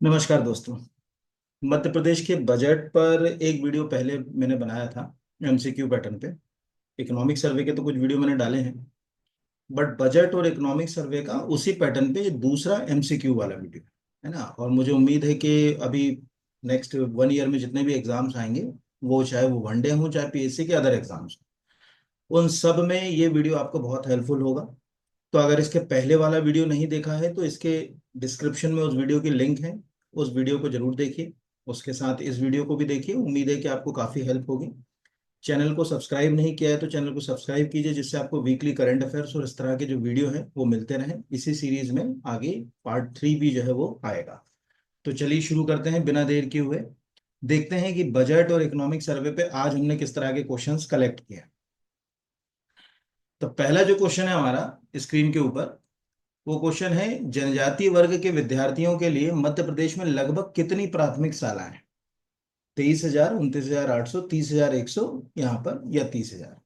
नमस्कार दोस्तों। मध्य प्रदेश के बजट पर एक वीडियो पहले मैंने बनाया था एमसीक्यू पैटर्न पे। इकोनॉमिक सर्वे के तो कुछ वीडियो मैंने डाले हैं, बट बजट और इकोनॉमिक सर्वे का उसी पैटर्न पे ये दूसरा एमसीक्यू वाला वीडियो है ना। और मुझे उम्मीद है कि अभी नेक्स्ट 1 ईयर में जितने भी एग्जाम्स आएंगे, वो चाहे वो वनडे हो चाहे पीएससी के अदर एग्जाम्स, उन सब में ये वीडियो आपको बहुत हेल्पफुल होगा। तो अगर इसके पहले वाला वीडियो नहीं देखा है तो इसके डिस्क्रिप्शन में उस वीडियो की लिंक है, उस वीडियो को जरूर देखिए। उसके साथ इस वीडियो को भी देखिए, उम्मीद है कि आपको काफ़ी हेल्प होगी। चैनल को सब्सक्राइब नहीं किया है तो चैनल को सब्सक्राइब कीजिए, जिससे आपको वीकली करंट अफेयर्स और इस तरह के जो वीडियो हैं वो मिलते रहें। इसी सीरीज में आगे पार्ट 3 भी जो है वो आएगा। तो चलिए शुरू करते हैं बिना देर किए हुए। देखते हैं कि बजट और इकोनॉमिक सर्वे पे आज हमने किस तरह के क्वेश्चंस कलेक्ट किए हैं। तो पहला जो क्वेश्चन है हमारा स्क्रीन के ऊपर, वो क्वेश्चन है जनजातीय वर्ग के विद्यार्थियों के लिए मध्य प्रदेश में लगभग कितनी प्राथमिक शालाएं हैं? 23,000, 29,800, 30,100 यहाँ पर, या 30,000?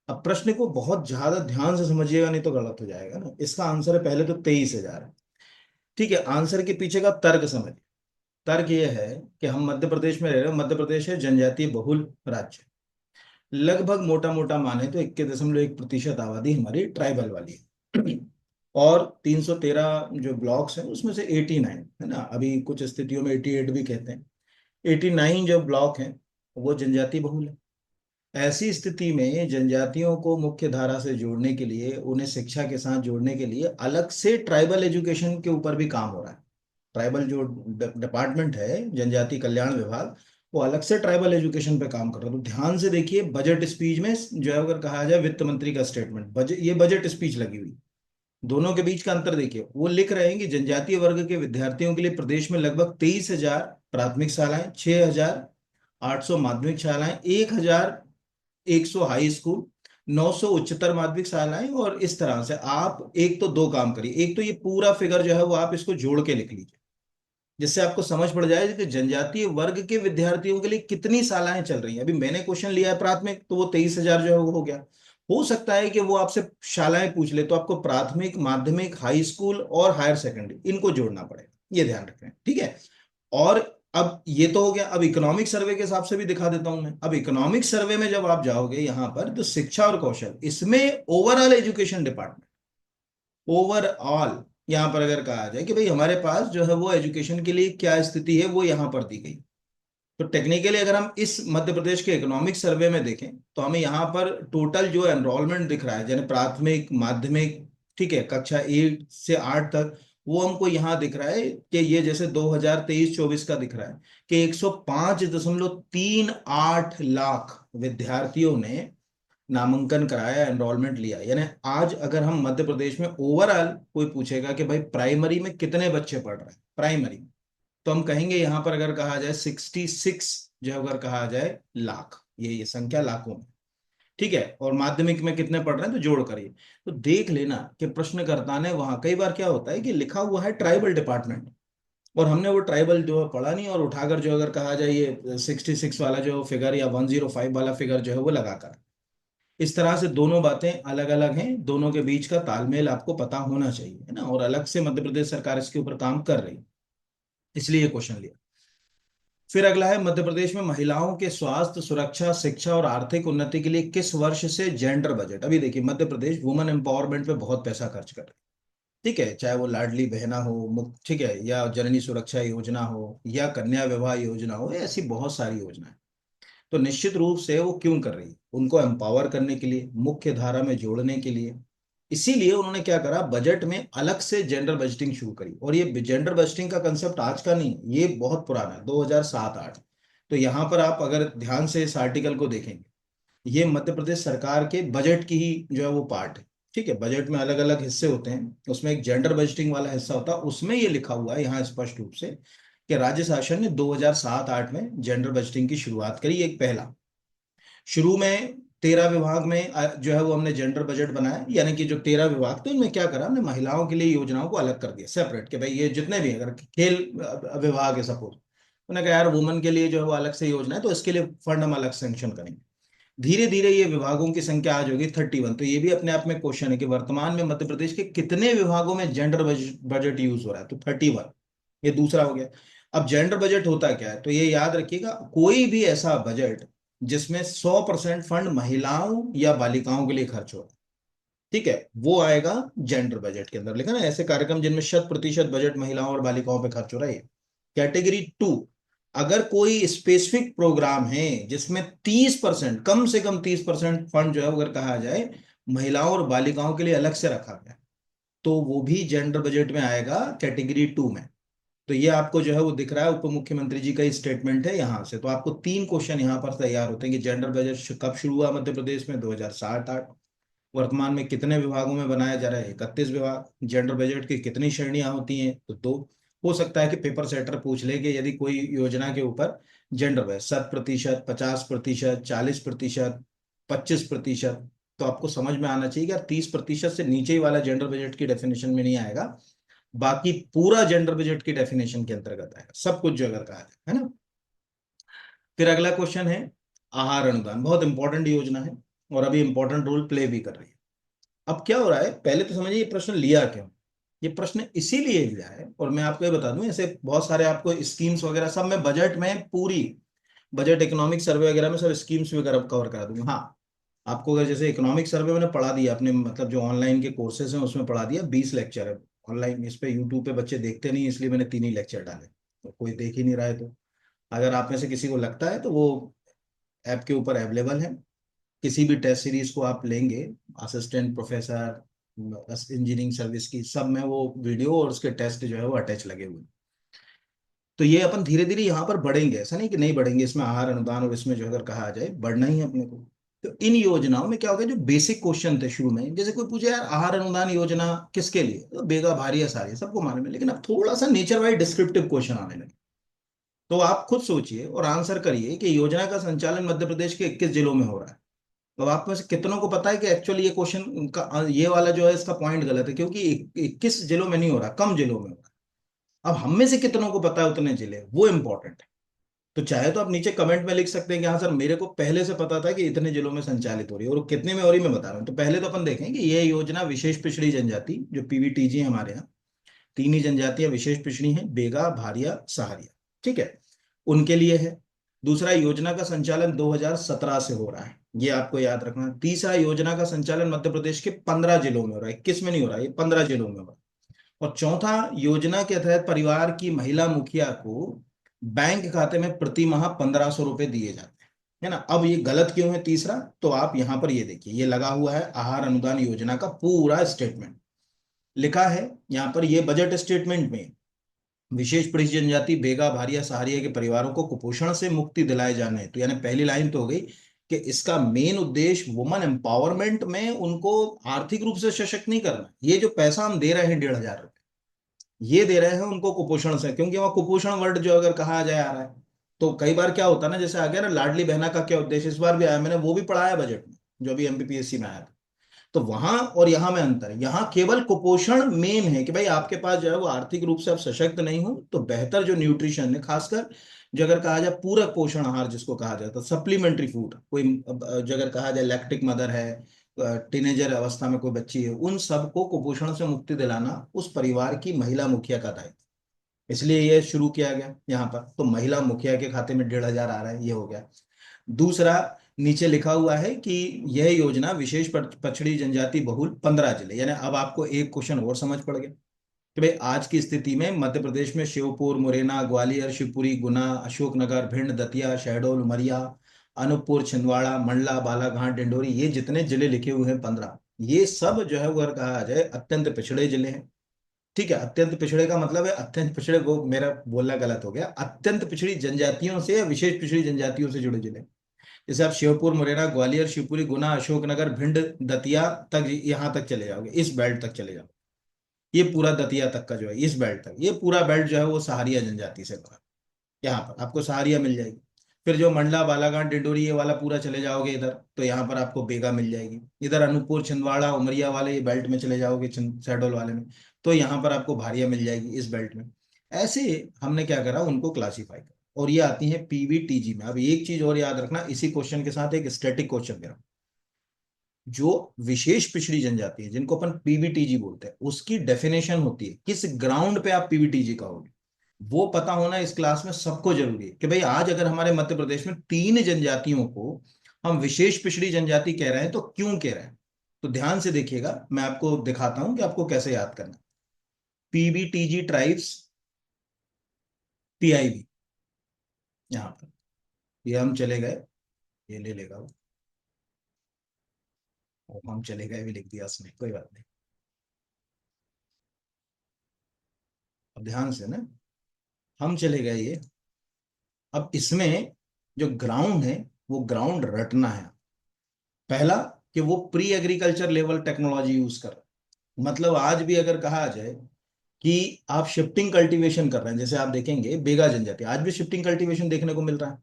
अब प्रश्न को बहुत ज्यादा ध्यान से समझिएगा, नहीं तो गलत हो जाएगा ना। इसका आंसर है पहले तो 23,000 है। ठीक है, आंसर के पीछे का तर्क समझिए। तर्क ये है कि हम मध्य प्रदेश में रह रहे हैं, मध्य प्रदेश है जनजातीय बहुल राज्य। लगभग मोटा मोटा माने तो 21.1% आबादी हमारी ट्राइबल वाली है। और 313 जो ब्लॉक्स हैं उसमें से 89 है ना, अभी कुछ स्थितियों में 88 भी कहते हैं। 89 जो ब्लॉक हैं वो जनजाति बहुल है। ऐसी स्थिति में जनजातियों को मुख्य धारा से जोड़ने के लिए, उन्हें शिक्षा के साथ जोड़ने के लिए अलग से ट्राइबल एजुकेशन के ऊपर भी काम हो रहा है। ट्राइबल जो डिपार्टमेंट है, जनजाति कल्याण विभाग, वो अलग से ट्राइबल एजुकेशन पे काम कर रहा है। तो ध्यान से देखिए, बजट स्पीच में जो है, अगर कहा जाए वित्त मंत्री का स्टेटमेंट, बजट, ये बजट स्पीच लगी हुई, दोनों के बीच का अंतर देखिए। वो लिख रहे हैं कि जनजातीय वर्ग के विद्यार्थियों के लिए प्रदेश में लगभग 23,000 प्राथमिक शालाएं, 6,800 माध्यमिक शालाएं, 1,100 हाई स्कूल, 900 उच्चतर माध्यमिक शालाएं। और इस तरह से आप एक तो दो काम करिए, एक तो ये पूरा फिगर जो है वो आप इसको जोड़ के लिख लीजिए, जिससे आपको समझ पड़ जाए कि जनजातीय वर्ग के विद्यार्थियों के लिए कितनी शालाएं चल रही हैं। अभी मैंने क्वेश्चन लिया है प्राथमिक, तो वो 23,000 जो है वो हो गया। हो सकता है कि वो आपसे शालाएं पूछ ले, तो आपको प्राथमिक, माध्यमिक, हाई स्कूल और हायर सेकेंडरी, इनको जोड़ना पड़ेगा, ये ध्यान रखें। ठीक है। और अब ये तो हो गया। अब इकोनॉमिक सर्वे के हिसाब से भी दिखा देता हूं मैं। अब इकोनॉमिक सर्वे में जब आप जाओगे यहां पर, तो शिक्षा और कौशल, इसमें ओवरऑल एजुकेशन डिपार्टमेंट, ओवरऑल यहां पर अगर कहा जाए कि भाई हमारे पास जो है वो एजुकेशन के लिए क्या स्थिति है, वो यहां पर दी गई। तो टेक्निकली अगर हम इस मध्य प्रदेश के इकोनॉमिक सर्वे में देखें, तो हमें यहाँ पर टोटल जो एनरोलमेंट दिख रहा है, यानी प्राथमिक, माध्यमिक, ठीक है, कक्षा 1 से 8 तक, वो हमको यहाँ दिख रहा है कि ये जैसे 2023-24 का दिख रहा है कि 105.38 लाख विद्यार्थियों ने नामांकन कराया, एनरोलमेंट लिया। यानी आज अगर हम मध्य प्रदेश में ओवरऑल कोई पूछेगा कि भाई प्राइमरी में कितने बच्चे पढ़ रहे हैं प्राइमरी में, तो हम कहेंगे यहां पर अगर कहा जाए 66, जो अगर कहा जाए लाख, ये संख्या लाखों में। ठीक है। और माध्यमिक में कितने पढ़ रहे हैं तो जोड़ करिए। तो देख लेना कि प्रश्नकर्ता ने वहां, कई बार क्या होता है कि लिखा हुआ है ट्राइबल डिपार्टमेंट, और हमने वो ट्राइबल जो है पढ़ा नहीं, और उठाकर जो अगर कहा जाए ये 66 वाला जो फिगर या 105 वाला फिगर जो है वो लगाकर, इस तरह से दोनों बातें अलग अलग हैं। दोनों के बीच का तालमेल आपको पता होना चाहिए, है ना। और अलग से मध्य प्रदेश सरकार इसके ऊपर काम कर रही है, इसलिए ये क्वेश्चन लिया। फिर अगला है, मध्य प्रदेश में महिलाओं के स्वास्थ्य, सुरक्षा, शिक्षा और आर्थिक उन्नति के लिए किस वर्ष से जेंडर बजट। अभी देखिए, मध्य प्रदेश वुमेन एम्पावरमेंट पे बहुत पैसा खर्च कर रही है। ठीक है, चाहे वो लाडली बहना हो, मुफ्त, ठीक है, या जननी सुरक्षा योजना हो, या कन्या विवाह योजना हो, ऐसी बहुत सारी योजनाएं। तो निश्चित रूप से वो क्यों कर रही है, उनको एम्पावर करने के लिए, मुख्य धारा में जोड़ने के लिए। इसीलिए उन्होंने क्या करा, बजट में अलग से जेंडर बजटिंग शुरू करी। और ये जेंडर बजटिंग का कंसेप्ट आज का नहीं, ये बहुत पुराना है, 2007-8। तो यहाँ पर आप अगर ध्यान से इस आर्टिकल को देखेंगे, ये मध्य प्रदेश सरकार के बजट की ही जो है वो पार्ट है। ठीक है, बजट में अलग अलग हिस्से होते हैं, उसमें एक जेंडर बजटिंग वाला हिस्सा होता है। उसमें ये लिखा हुआ है यहाँ स्पष्ट रूप से कि राज्य शासन ने 2007-8 में जेंडर बजटिंग की शुरुआत करी। एक पहला, शुरू में 13 विभाग में जो है वो हमने जेंडर बजट बनाया, यानी कि जो 13 विभाग थे उनमें क्या करा, हमने महिलाओं के लिए योजनाओं को अलग कर दिया, सेपरेट, कि भाई ये जितने भी, अगर खेल विभाग है सपोज, उन्होंने कहा यार वुमेन के लिए जो है वो अलग से योजना है, तो इसके लिए फंड हम अलग सेंक्शन करेंगे। धीरे धीरे ये विभागों की संख्या आज होगी 31। तो ये भी अपने आप में क्वेश्चन है कि वर्तमान में मध्य प्रदेश के कितने विभागों में जेंडर बजट यूज हो रहा है, तो 31। ये दूसरा हो गया। अब जेंडर बजट होता क्या है, तो ये याद रखिएगा, कोई भी ऐसा बजट जिसमें 100% फंड महिलाओं या बालिकाओं के लिए खर्च हो, ठीक है, वो आएगा जेंडर बजट के अंदर। लिखा ना, ऐसे कार्यक्रम जिनमें 100% बजट महिलाओं और बालिकाओं पे खर्च हो रहा है। कैटेगरी टू, अगर कोई स्पेसिफिक प्रोग्राम है जिसमें 30%, कम से कम 30% फंड जो है, अगर कहा जाए महिलाओं और बालिकाओं के लिए अलग से रखा गया, तो वो भी जेंडर बजट में आएगा, कैटेगरी टू में। तो ये आपको जो है वो दिख रहा है, उप मुख्यमंत्री जी का ही स्टेटमेंट है यहाँ से। तो आपको 3 क्वेश्चन यहाँ पर तैयार होते हैं कि जेंडर बजट कब शुरू हुआ मध्य प्रदेश में, 2007-8। वर्तमान में कितने विभागों में बनाया जा रहा है, 31 विभाग। जेंडर बजट की कितनी श्रेणियां होती हैं, तो 2। हो सकता है कि पेपर सेटर पूछ ले कि यदि कोई योजना के ऊपर जेंडर बजट 7%, 50%, 40%, 25%, तो आपको समझ में आना चाहिए कि यार 30% से नीचे ही वाला जेंडर बजट की डेफिनेशन में नहीं आएगा, बाकी पूरा जेंडर बजट की डेफिनेशन के अंतर्गत आएगा, सब कुछ जो अगर कहा जाए, है ना। फिर अगला क्वेश्चन है आहार अनुदान, बहुत इंपॉर्टेंट योजना है और अभी इंपॉर्टेंट रोल प्ले भी कर रही है। अब क्या हो रहा है, पहले तो समझिए ये प्रश्न लिया क्यों। ये प्रश्न इसीलिए लिया है, और मैं आपको ये बता दूं, ऐसे बहुत सारे आपको स्कीम्स वगैरह सब मैं बजट में, पूरी बजट इकोनॉमिक सर्वे वगैरह में सब स्कीम्स वगैरह कवर करा दूंगा। हाँ, आपको अगर जैसे इकोनॉमिक सर्वे मैंने पढ़ा दिया अपने, मतलब जो ऑनलाइन के कोर्सेज हैं उसमें पढ़ा दिया, 20 लेक्चर है ऑनलाइन। इस पे यूट्यूब पे बच्चे देखते नहीं, इसलिए मैंने 3 ही लेक्चर डाले, तो कोई देख ही नहीं रहा है। तो अगर आप में से किसी को लगता है तो वो ऐप के ऊपर अवेलेबल है। किसी भी टेस्ट सीरीज को आप लेंगे, असिस्टेंट प्रोफेसर, इंजीनियरिंग सर्विस की, सब में वो वीडियो और उसके टेस्ट जो है वो अटैच लगे हुए हैं। तो ये अपन धीरे धीरे यहाँ पर बढ़ेंगे, ऐसा नहीं कि नहीं बढ़ेंगे, इसमें आहार अनुदान और इसमें जो अगर कहा जाए बढ़ना ही है अपने को। तो इन योजनाओं में क्या हो गया, जो बेसिक क्वेश्चन थे शुरू में, जैसे कोई पूछे यार आहार अनुदान योजना किसके लिए, तो बेगा भारी या सारी सबको मालूम है, लेकिन अब थोड़ा सा नेचर वाइज डिस्क्रिप्टिव क्वेश्चन आने लगे। तो आप खुद सोचिए और आंसर करिए कि योजना का संचालन मध्य प्रदेश के 21 जिलों में हो रहा है। तो आप में से कितनों को पता है कि एक्चुअली ये क्वेश्चन का ये वाला जो है इसका पॉइंट गलत है, क्योंकि 21 जिलों में नहीं हो रहा, कम जिलों में हो रहा है। अब हम में से कितनों को पता है उतने जिले, वो इंपॉर्टेंट है। तो चाहे तो आप नीचे कमेंट में लिख सकते हैं कि हाँ सर मेरे को पहले से पता था कि इतने जिलों में संचालित हो रही है, और कितने में हो रही है मैं बता रहा हूँ। तो पहले तो अपन देखें कि ये योजना विशेष पिछड़ी जनजाति, जो पीवीटीजी है हमारे यहाँ, 3 ही जनजातियां विशेष पिछड़ी हैं, बेगा, भारिया, सहारिया, ठीक है, उनके लिए है। दूसरा, योजना का संचालन 2017 से हो रहा है, ये आपको याद रखना है। तीसरा, योजना का संचालन मध्य प्रदेश के 15 जिलों में हो रहा है, किस में नहीं हो रहा है, ये 15 जिलों में हो रहा है। और चौथा, योजना के तहत परिवार की महिला मुखिया को बैंक खाते में प्रति माह 1500 रुपए दिए जाते हैं, है ना। अब ये गलत क्यों है तीसरा, तो आप यहां पर ये देखिए, ये लगा हुआ है आहार अनुदान योजना का पूरा स्टेटमेंट लिखा है यहाँ पर, ये बजट स्टेटमेंट में विशेष परिशिष्ट जनजाति बेगा, भारिया, सहारिया के परिवारों को कुपोषण से मुक्ति दिलाए जाने, तो यानी पहली लाइन तो हो गई कि इसका मेन उद्देश्य वुमन एम्पावरमेंट में उनको आर्थिक रूप से सशक्त नहीं करना। ये जो पैसा हम दे रहे हैं 1,500 रुपए, ये दे रहे हैं उनको कुपोषण से, क्योंकि वहाँ कुपोषण वर्ड जो अगर कहा जाए आ रहा है। तो कई बार क्या होता है ना, जैसे आ गया ना लाडली बहना का क्या उद्देश्य, इस बार भी आया, मैंने वो भी पढ़ाया बजट में, जो अभी एमपीपीएससी में आया था। तो वहां और यहां में अंतर है, यहां केवल कुपोषण मेन है कि भाई आपके पास जो है वो आर्थिक रूप से आप सशक्त नहीं हो, तो बेहतर जो न्यूट्रिशन है, खासकर जो अगर कहा जाए पूरक पोषण आहार जिसको कहा जाता है, सप्लीमेंट्री फूड, कोई जो अगर कहा जाए लैक्टिक मदर है, टीनेजर अवस्था में कोई बच्ची है, उन सबको कुपोषण से मुक्ति दिलाना उस परिवार की महिला मुखिया का दायित्व, इसलिए ये शुरू किया गया यहाँ पर। तो महिला मुखिया के खाते में 1,500 आ रहा है, ये हो गया। दूसरा, नीचे लिखा हुआ है कि यह योजना विशेष पछड़ी जनजाति बहुल 15 जिले, यानी अब आपको एक क्वेश्चन और समझ पड़ गया कि भाई आज की स्थिति में मध्य प्रदेश में श्योपुर, मुरैना, ग्वालियर, शिवपुरी, गुना, अशोकनगर, भिंड, दतिया, शहडोल, उमरिया, अनूपपुर, छिंदवाड़ा, मंडला, बालाघाट, डिंडोरी, ये जितने जिले लिखे हुए हैं 15, ये सब जो है वो अगर कहा जाए अत्यंत पिछड़े जिले हैं। ठीक है, अत्यंत पिछड़े का मतलब है, अत्यंत पिछड़े को मेरा बोलना गलत हो गया, अत्यंत पिछड़ी जनजातियों से या विशेष पिछड़ी जनजातियों से जुड़े जिले। जैसे आप श्योपुर, मुरैना, ग्वालियर, शिवपुरी, गुना, अशोकनगर, भिंड, दतिया तक, यहाँ तक चले जाओगे, इस बेल्ट तक चले जाओगे, ये पूरा दतिया तक का जो है इस बेल्ट तक, ये पूरा बेल्ट जो है वो सहारिया जनजाति से बना, यहाँ पर आपको सहारिया मिल जाएगी। फिर जो मंडला, बालाघाट, डिंडोरी, ये वाला पूरा चले जाओगे इधर, तो यहाँ पर आपको बेगा मिल जाएगी। इधर अनूपपुर, छिंदवाड़ा, उमरिया वाले ये बेल्ट में चले जाओगे, शहडोल वाले में, तो यहाँ पर आपको भारिया मिल जाएगी इस बेल्ट में। ऐसे हमने क्या करा, उनको क्लासीफाई करा, और ये आती है पीवीटीजी में। अब एक चीज और याद रखना, इसी क्वेश्चन के साथ एक स्टैटिक क्वेश्चन करा, जो विशेष पिछड़ी जनजाति है जिनको अपन पीवीटीजी बोलते हैं, उसकी डेफिनेशन होती है, किस ग्राउंड पे आप पीवीटीजी कहोगे। वो पता होना इस क्लास में सबको जरूरी है कि भाई आज अगर हमारे मध्य प्रदेश में तीन जनजातियों को हम विशेष पिछड़ी जनजाति कह रहे हैं तो क्यों कह रहे हैं। तो ध्यान से देखिएगा, मैं आपको दिखाता हूं कि आपको कैसे याद करना है। पीबीटीजी ट्राइब्स, पीआईबी, यहाँ पर ये हम चले गए, ये ले लेगा वो, और हम चले गए भी लिख दिया उसने, कोई बात नहीं। अब ध्यान से ना, हम चले गए ये। अब इसमें जो ग्राउंड है वो ग्राउंड रटना है। पहला, कि वो pre agriculture level technology use कर रहे हैं। मतलब आज भी अगर कहा जाए कि आप शिफ्टिंग कल्टीवेशन कर रहे हैं, जैसे आप देखेंगे बेगा जनजाति आज भी शिफ्टिंग कल्टीवेशन देखने को मिल रहा है।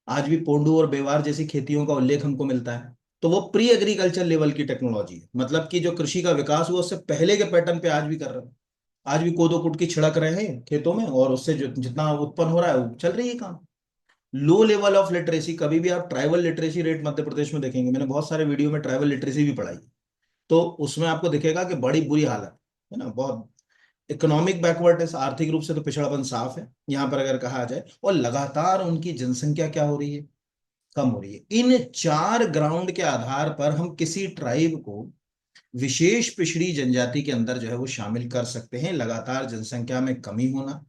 आज भी पोंडू और बेवार जैसी खेतियों का उल्लेख हमको मिलता है। तो वो प्री एग्रीकल्चर लेवल की टेक्नोलॉजी है, मतलब कि जो कृषि का विकास हुआ उससे पहले के पैटर्न पे आज भी कर रहे हैं। आज भी कोदो कुटकी छिड़क रहे हैं खेतों में, और उससे जो जितना उत्पन्न हो रहा है वो चल रही है काम। लो लेवल ऑफ लिटरेसी, कभी भी आप tribal literacy rate Madhya Pradesh में देखेंगे, मैंने बहुत सारे वीडियो में ट्राइबल लिटरेसी भी पढ़ाई, तो उसमें आपको दिखेगा कि बड़ी बुरी हालत है ना, बहुत। इकोनॉमिक बैकवर्डनेस, आर्थिक रूप से तो पिछड़ापन साफ है यहाँ पर अगर कहा जाए, और लगातार उनकी जनसंख्या क्या हो रही है, कम हो रही है। इन चार ग्राउंड के आधार पर हम किसी ट्राइब को विशेष पिछड़ी जनजाति के अंदर जो है वो शामिल कर सकते हैं। लगातार जनसंख्या में कमी होना,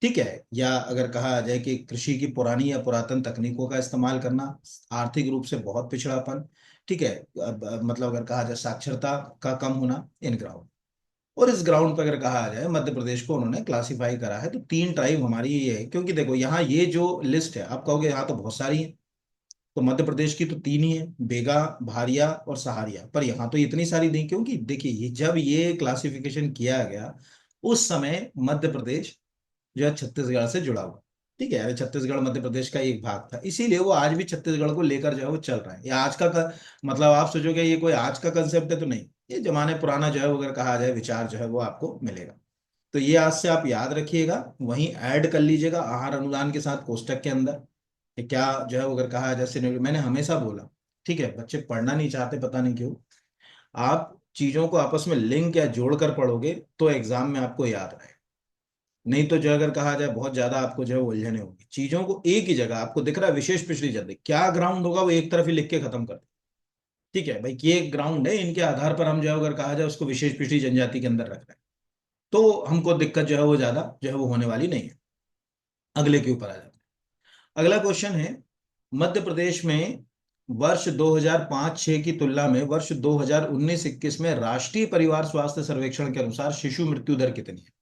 ठीक है, या अगर कहा जाए कि कृषि की पुरानी या पुरातन तकनीकों का इस्तेमाल करना, आर्थिक रूप से बहुत पिछड़ापन, ठीक है, मतलब अगर कहा जाए साक्षरता का कम होना, इन ग्राउंड। और इस ग्राउंड पर अगर कहा जाए मध्य प्रदेश को उन्होंने क्लासिफाई करा है, तो तीन ट्राइब हमारी ये है, क्योंकि देखो यहाँ ये जो लिस्ट है आप कहोगे यहाँ तो बहुत सारी है, तो मध्य प्रदेश की तो तीन ही है, बेगा, भारिया और सहारिया, पर यहाँ तो इतनी सारी नहीं, क्योंकि देखिए ये जब ये क्लासिफिकेशन किया गया उस समय मध्य प्रदेश जो है छत्तीसगढ़ से जुड़ा हुआ, ठीक है, अरे छत्तीसगढ़ मध्य प्रदेश का एक भाग था, इसीलिए वो आज भी छत्तीसगढ़ को लेकर जो है वो चल रहा है। ये आज मतलब आप सोचोगे ये कोई आज का कंसेप्ट है, तो नहीं, ये जमाने पुराना जो है वो अगर कहा जाए विचार जो है वो आपको मिलेगा। तो ये आज से आप याद रखिएगा, वहीं ऐड कर लीजिएगा आहार अनुदान के साथ कोष्टक के अंदर, कि क्या जो है वो अगर कहा जाए सिनेरियो, मैंने हमेशा बोला, ठीक है, बच्चे पढ़ना नहीं चाहते पता नहीं क्यों, आप चीजों को आपस में लिंक या जोड़कर पढ़ोगे तो एग्जाम में आपको याद रहे। नहीं तो जो अगर कहा जाए बहुत ज्यादा आपको जो है वो उलझने होगी, चीजों को एक ही जगह आपको दिख रहा है विशेष पिछड़ी जनजाति, क्या ग्राउंड होगा वो एक तरफ ही लिख के खत्म कर दे। ठीक है भाई, ये एक ग्राउंड है, इनके आधार पर हम जो है अगर कहा जाए उसको विशेष पिछड़ी जनजाति के अंदर रख रहे हैं, तो हमको दिक्कत जो है वो ज्यादा जो है वो होने वाली नहीं है। अगले के ऊपर आ जाते हैं। अगला क्वेश्चन है, मध्य प्रदेश में वर्ष 2005-6 की तुलना में वर्ष 2019-21 में राष्ट्रीय परिवार स्वास्थ्य सर्वेक्षण के अनुसार शिशु मृत्यु दर कितनी है।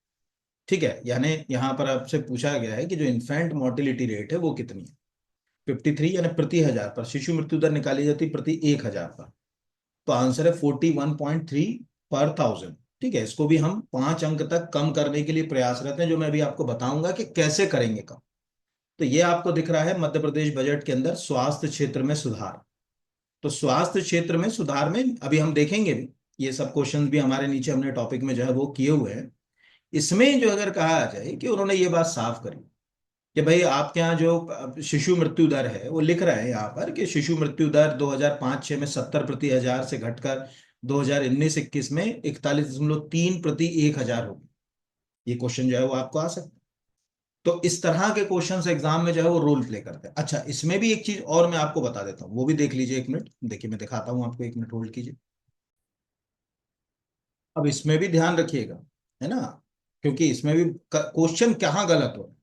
ठीक है, यानी यहाँ पर आपसे पूछा गया है कि जो इन्फेंट मोर्टिलिटी रेट है वो कितनी है। 53, यानी प्रति हजार पर शिशु मृत्यु दर निकाली जाती है प्रति 1,000 पर। तो आंसर है 41.3 पर थाउजेंड। ठीक है, इसको भी हम 5 अंक तक कम करने के लिए प्रयासरत हैं, जो मैं अभी आपको बताऊंगा कि कैसे करेंगे कम। तो ये आपको दिख रहा है मध्य प्रदेश बजट के अंदर स्वास्थ्य क्षेत्र में सुधार। तो स्वास्थ्य क्षेत्र में सुधार में अभी हम देखेंगे भी, ये सब क्वेश्चन भी हमारे नीचे हमने टॉपिक में जो है वो किए हुए हैं। इसमें जो अगर कहा जाए कि उन्होंने ये बात साफ करी कि भाई आपके यहाँ जो शिशु मृत्यु दर है वो लिख रहा है यहाँ पर कि शिशु मृत्यु दर 2005-6 में 70 प्रति हजार से घटकर 2019-21 में 41.3 प्रति 1,000 होगी। ये क्वेश्चन जो है वो आपको आ सकता है। तो इस तरह के क्वेश्चन एग्जाम में जो है वो रोल प्ले करते हैं। अच्छा, इसमें भी एक चीज और मैं आपको बता देता हूँ, वो भी देख लीजिए, 1 मिनट देखिए, मैं दिखाता हूँ आपको, 1 मिनट होल्ड कीजिए। अब इसमें भी ध्यान रखिएगा, है ना, क्योंकि इसमें भी क्वेश्चन कहाँ गलत हो।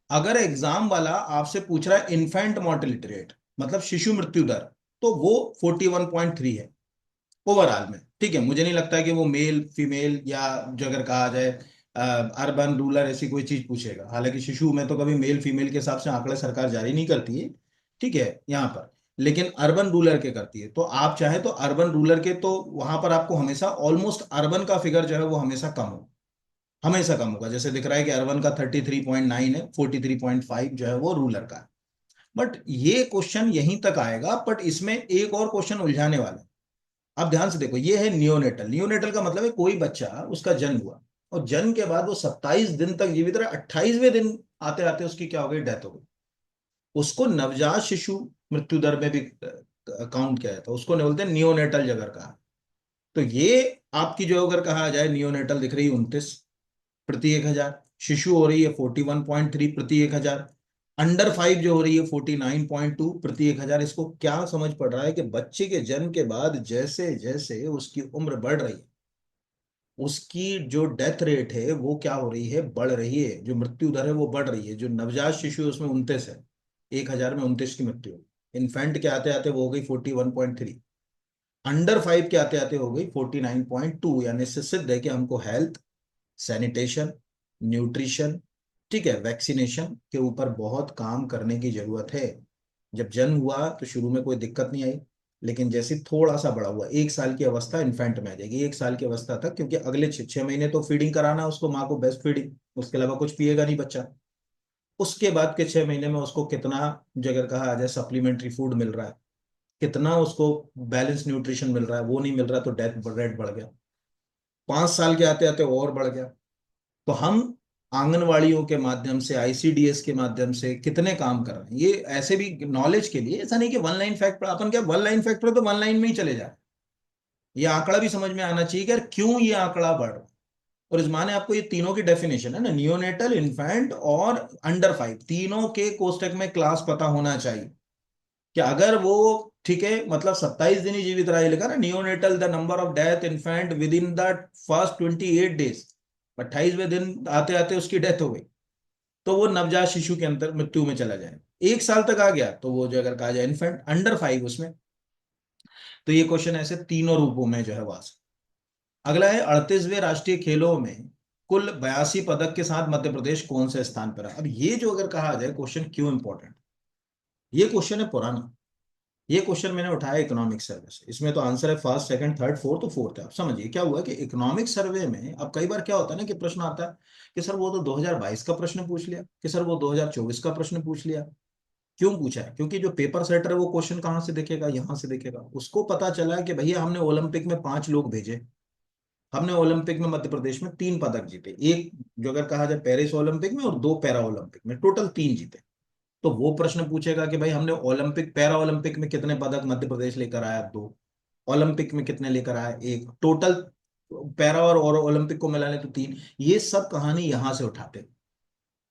अगर एग्जाम वाला आपसे पूछ रहा है इन्फेंट मोर्टेलिटी रेट, मतलब शिशु मृत्यु दर, तो वो 41.3 है ओवरऑल में। ठीक है, मुझे नहीं लगता है कि वो मेल फीमेल या जो अगर कहा जाए अर्बन रूरल ऐसी कोई चीज पूछेगा, हालांकि शिशु में तो कभी मेल फीमेल के हिसाब से आंकड़े सरकार जारी नहीं करती है, ठीक है, यहाँ पर, लेकिन अर्बन रूरल के करती है। तो आप चाहे तो अर्बन रूरल के, तो वहां पर आपको हमेशा ऑलमोस्ट अर्बन का फिगर जो है वो हमेशा कम हो, हमेशा कम होगा। जैसे दिख रहा है कि अर्बन का 33.9 है, 43.5 जो है वो रूरल का है। बट ये क्वेश्चन यहीं तक आएगा, बट इसमें एक और क्वेश्चन उलझाने वाला है। आप ध्यान से देखो, ये है नियोनेटल। नियोनेटल का मतलब है कोई बच्चा, उसका जन्म हुआ और जन्म के बाद वो 27 दिन तक जीवित रहा, 28वें दिन आते आते उसकी क्या हो गई, डेथ हो गई। उसको नवजात शिशु मृत्यु दर में भी काउंट किया जाता है, उसको नहीं बोलते नियोनेटल जगह का। तो ये आपकी जो अगर कहा जाए नियोनेटल दिख रही है 29, प्रति 1,000। शिशु हो रही है 41.3 प्रति 1,000। अंडर 5 जो हो रही है 49.2 प्रति 1,000। इसको क्या समझ पड़ रहा है कि बच्चे के जन्म के बाद जैसे जैसे उसकी उम्र बढ़ रही है, उसकी जो डेथ रेट है वो क्या हो रही है, बढ़ रही है। जो मृत्यु दर है वो बढ़ रही है। जो नवजात शिशु है उसमें 29 है, 1,000 में 29 की मृत्यु। इन्फेंट के आते आते वो हो गई 41.3। अंडर 5 के आते आते हो गई 49.2। यानी इससे सिद्ध है कि हमको हेल्थ, सैनिटेशन, न्यूट्रिशन, ठीक है, वैक्सीनेशन के ऊपर बहुत काम करने की जरूरत है। जब जन्म हुआ तो शुरू में कोई दिक्कत नहीं आई, लेकिन जैसे थोड़ा सा बड़ा हुआ, 1 साल की अवस्था इन्फेंट में आ जाएगी, 1 साल की अवस्था तक, क्योंकि अगले 6 6 महीने तो फीडिंग कराना है उसको, माँ को बेस्ट फीडिंग, उसके अलावा कुछ पिएगा नहीं बच्चा। उसके बाद के 6 महीने में उसको कितना, जो अगर कहा आ जाए, सप्लीमेंट्री फूड मिल रहा है, कितना उसको बैलेंस न्यूट्रिशन मिल रहा है, वो नहीं मिल रहा तो डेथ रेट बढ़ गया। 5 साल के आते आते और बढ़ गया। तो हम आंगनवाड़ियों के माध्यम से, आईसीडीएस के माध्यम से कितने काम कर रहे हैं, ये ऐसे भी नॉलेज के लिए। ऐसा नहीं कि वन लाइन फैक्ट, अपन क्या वन लाइन फैक्ट तो वन लाइन में ही चले जाए। ये आंकड़ा भी समझ में आना चाहिए कि यार क्यों ये आंकड़ा बढ़ रहा है। और इस माने आपको ये तीनों की डेफिनेशन है ना, नियोनेटल, इन्फेंट और अंडर 5, तीनों के कोष्टक में क्लास पता होना चाहिए कि अगर वो, ठीक है, मतलब 27 दिन ही जीवित रहा, लिखा ना, neonatal the number of death infant within the first 28 days, 28वें दिन आते आते उसकी डेथ हो गई, तो वो नवजात शिशु के अंतर मृत्यु में चला जाए। 1 साल तक आ गया तो वो, जो अगर कहा जाए, इन्फेंट। अंडर 5 उसमें। तो ये क्वेश्चन ऐसे तीनों रूपों में जो है वास। अगला है, 38वें राष्ट्रीय खेलों में कुल 82 पदक के साथ मध्य प्रदेश कौन से स्थान पर है। अब ये जो अगर कहा जाए क्वेश्चन क्यों इंपॉर्टेंट, ये क्वेश्चन है पुराना। ये क्वेश्चन मैंने उठाया इकोनॉमिक सर्वे से। इसमें तो आंसर है फर्स्ट, सेकंड, थर्ड, फोर्थ, तो फोर्थ है। अब समझिए क्या हुआ कि इकोनॉमिक सर्वे में अब कई बार क्या होता है ना कि प्रश्न आता है कि सर वो तो 2022 का प्रश्न पूछ लिया, कि सर वो 2024 का प्रश्न पूछ लिया। क्यों पूछा है? क्योंकि जो पेपर सेटर है वो क्वेश्चन कहाँ से देखेगा, यहां से देखेगा। उसको पता चला है कि भैया हमने ओलंपिक में 5 लोग भेजे, हमने ओलंपिक में मध्य प्रदेश में 3 पदक जीते, एक जो अगर कहा जाए पेरिस ओलंपिक में और 2 पैरा ओलंपिक में, टोटल 3 जीते। तो वो प्रश्न पूछेगा कि भाई हमने ओलंपिक, पैरा ओलंपिक में कितने पदक मध्य प्रदेश लेकर आया, 2। ओलंपिक में कितने लेकर आया, 1। टोटल पैरा और ओलंपिक को मिला ले तो 3। ये सब कहानी यहां से उठाते हैं।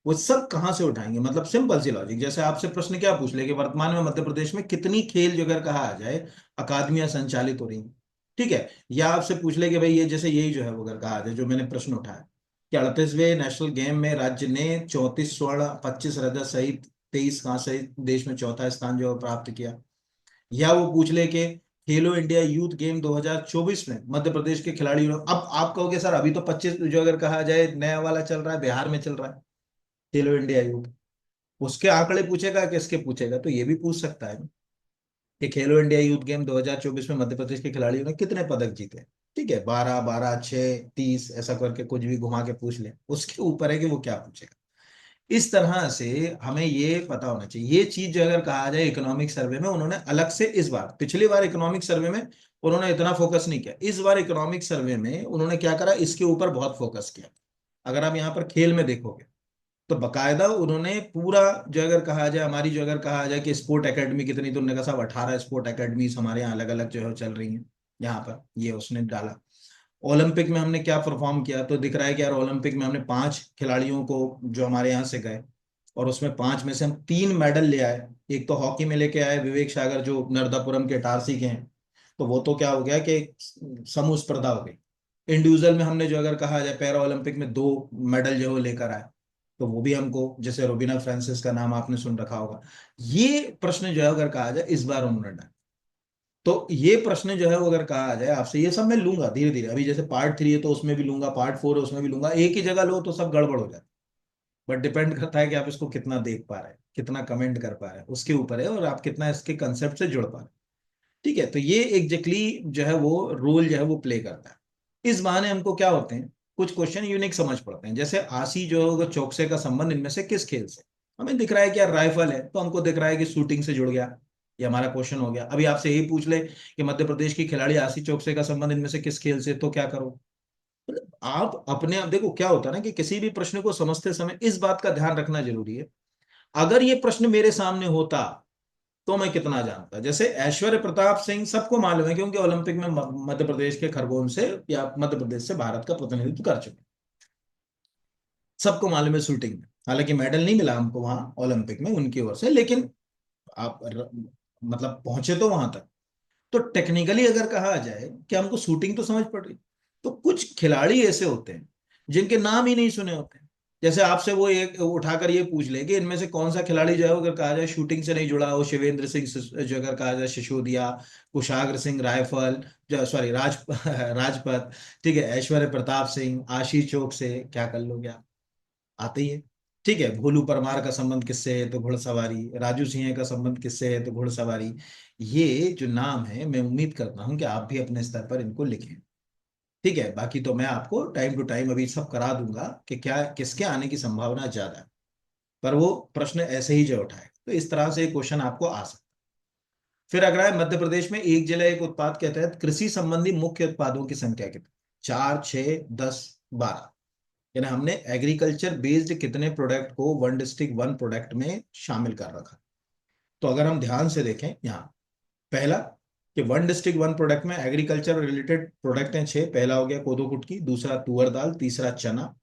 वो सब कहां से उठाएंगे, मतलब सिंपल सी लॉजिक। जैसे आपसे प्रश्न क्या पूछ ले कि वर्तमान में मध्य प्रदेश में कितनी खेल, जो अगर कहा आ जाए, अकादमियां संचालित हो रही हैं, ठीक है। या आपसे पूछ ले कि भाई ये, जैसे यही जो है वो अगर कहा जाए, जो मैंने प्रश्न उठाया कि 38वें नेशनल गेम में राज्य ने 34 स्वर्ण, 25 रजत सहित 23 कांस्य सहित देश में चौथा स्थान जो है प्राप्त किया। या वो पूछ ले कि खेलो इंडिया यूथ गेम 2024 में मध्य प्रदेश के खिलाड़ियों ने, अब आप कहोगे सर अभी तो 25 जो अगर कहा जाए नया वाला चल रहा है, बिहार में चल रहा है खेलो इंडिया यूथ, उसके आंकड़े पूछेगा, किसके पूछेगा? तो ये भी पूछ सकता है कि खेलो इंडिया यूथ गेम 2024 में मध्य प्रदेश के खिलाड़ियों ने कितने पदक जीते। ठीक है, 12, 12, 6, 30, ऐसा करके कुछ भी घुमा के पूछ ले, उसके ऊपर है कि वो क्या पूछेगा। इस तरह से हमें ये पता होना चाहिए। ये चीज जो अगर कहा जाए इकोनॉमिक सर्वे में उन्होंने अलग से, इस बार, पिछली बार इकोनॉमिक सर्वे में उन्होंने इतना फोकस नहीं किया, इस बार इकोनॉमिक सर्वे में उन्होंने क्या करा, इसके ऊपर बहुत फोकस किया। अगर आप यहाँ पर खेल में देखोगे तो बकायदा उन्होंने पूरा, जो अगर कहा जाए, हमारी जो अगर कहा जाए कि स्पोर्ट एकेडमी कितनी, तो उन्होंने कहा साहब 18 स्पोर्ट एकेडमीज हमारे यहाँ अलग अलग जो है चल रही हैं। यहाँ पर ये उसने डाला। ओलंपिक में हमने क्या परफॉर्म किया, तो दिख रहा है कि यार ओलंपिक में हमने 5 खिलाड़ियों को जो हमारे यहाँ से गए, और उसमें 5 में से हम 3 मेडल ले आए। एक तो हॉकी में लेके आए विवेक सागर, जो नर्मदापुरम के इटारसी के हैं, तो वो तो क्या हो गया कि समूह स्पर्धा हो गई। इंडिविजुअल में हमने जो अगर कहा जाए पैरा ओलंपिक में 2 मेडल जो है वो लेकर आए, तो वो भी हमको, जैसे रोबिना फ्रांसिस का नाम आपने सुन रखा होगा। ये प्रश्न जो है अगर कहा जाए इस बार उन्होंने डाला। तो ये प्रश्न जो है वो अगर कहा जाए आपसे, ये सब मैं लूंगा धीरे धीरे, अभी जैसे पार्ट 3 है तो उसमें भी लूंगा, पार्ट 4 है उसमें भी लूंगा, एक ही जगह लो तो सब गड़बड़ हो जाता है। बट डिपेंड करता है कि आप इसको कितना देख पा रहे हैं, कितना कमेंट कर पा रहे हैं, उसके ऊपर है, और आप कितना इसके कंसेप्ट से जुड़ पा रहे हैं। ठीक है, तो ये एग्जैक्टली जो है वो रोल जो है वो प्ले करता है। इस बहाने हमको क्या होते हैं, कुछ क्वेश्चन यूनिक समझ पड़ते हैं। जैसे आशी जो होगा चौकसे का संबंध इनमें से किस खेल से, हमें दिख रहा है कि यार राइफल है, तो हमको दिख रहा है कि शूटिंग से जुड़ गया। ये हमारा क्वेश्चन हो गया। अभी आपसे यही पूछ ले कि मध्य प्रदेश की खिलाड़ी आशी चौकसे का संबंध इनमें से किस खेल से, तो क्या करो? मतलब आप अपने आप देखो क्या होता है ना कि किसी भी प्रश्न को समझते समय इस बात का ध्यान रखना जरूरी है, अगर ये प्रश्न मेरे सामने होता तो मैं कितना जानता। जैसे ऐश्वर्य प्रताप सिंह सबको मालूम है क्योंकि ओलंपिक में मध्य प्रदेश के खरगोन से, या मध्य प्रदेश से भारत का प्रतिनिधित्व कर चुके हैं। सबको मालूम है शूटिंग में, हालांकि मेडल नहीं मिला हमको वहां ओलंपिक में उनकी ओर से, लेकिन आप मतलब पहुंचे तो वहां तक। तो टेक्निकली अगर कहा जाए कि हमको शूटिंग तो समझ पड़ रही, तो कुछ खिलाड़ी ऐसे होते हैं जिनके नाम ही नहीं सुने होते हैं। जैसे आपसे वो एक उठाकर ये पूछ ले कि इनमें से कौन सा खिलाड़ी जो है, अगर कहा जाए शूटिंग से नहीं जुड़ा हो, शिवेंद्र सिंह जो अगर कहा जाए सिसोदिया, कुशाग्र सिंह रायफल, जो सॉरी राजपथ, ठीक है, ऐश्वर्य प्रताप सिंह, आशीष चौक से क्या कर लोगे आप, आते ही है। ठीक है, भोलू परमार का संबंध किससे है, तो घुड़सवारी, राजू सिंह का संबंध किससे है, तो घुड़सवारी। ये जो नाम है, मैं उम्मीद करता हूं कि आप भी अपने स्तर पर इनको लिखें। ठीक है, बाकी तो मैं आपको टाइम टू टाइम अभी सब करा दूंगा कि क्या किसके आने की संभावना ज्यादा है, पर वो प्रश्न ऐसे ही जो उठाए, तो इस तरह से क्वेश्चन आपको आ सकता है। फिर अगला है, मध्य प्रदेश में एक जिला एक उत्पाद के तहत कृषि संबंधी मुख्य उत्पादों की संख्या कितनी, 4, 6, 10, 12। यानी हमने एग्रीकल्चर बेस्ड कितने प्रोडक्ट को वन डिस्ट्रिक्ट वन प्रोडक्ट में शामिल कर रखा। तो अगर हम ध्यान से देखें यहाँ, पहला कि वन डिस्ट्रिक्ट वन प्रोडक्ट में एग्रीकल्चर रिलेटेड प्रोडक्ट हैं 6। पहला हो गया कोदो कुटकी, दूसरा तुअर दाल, तीसरा चना,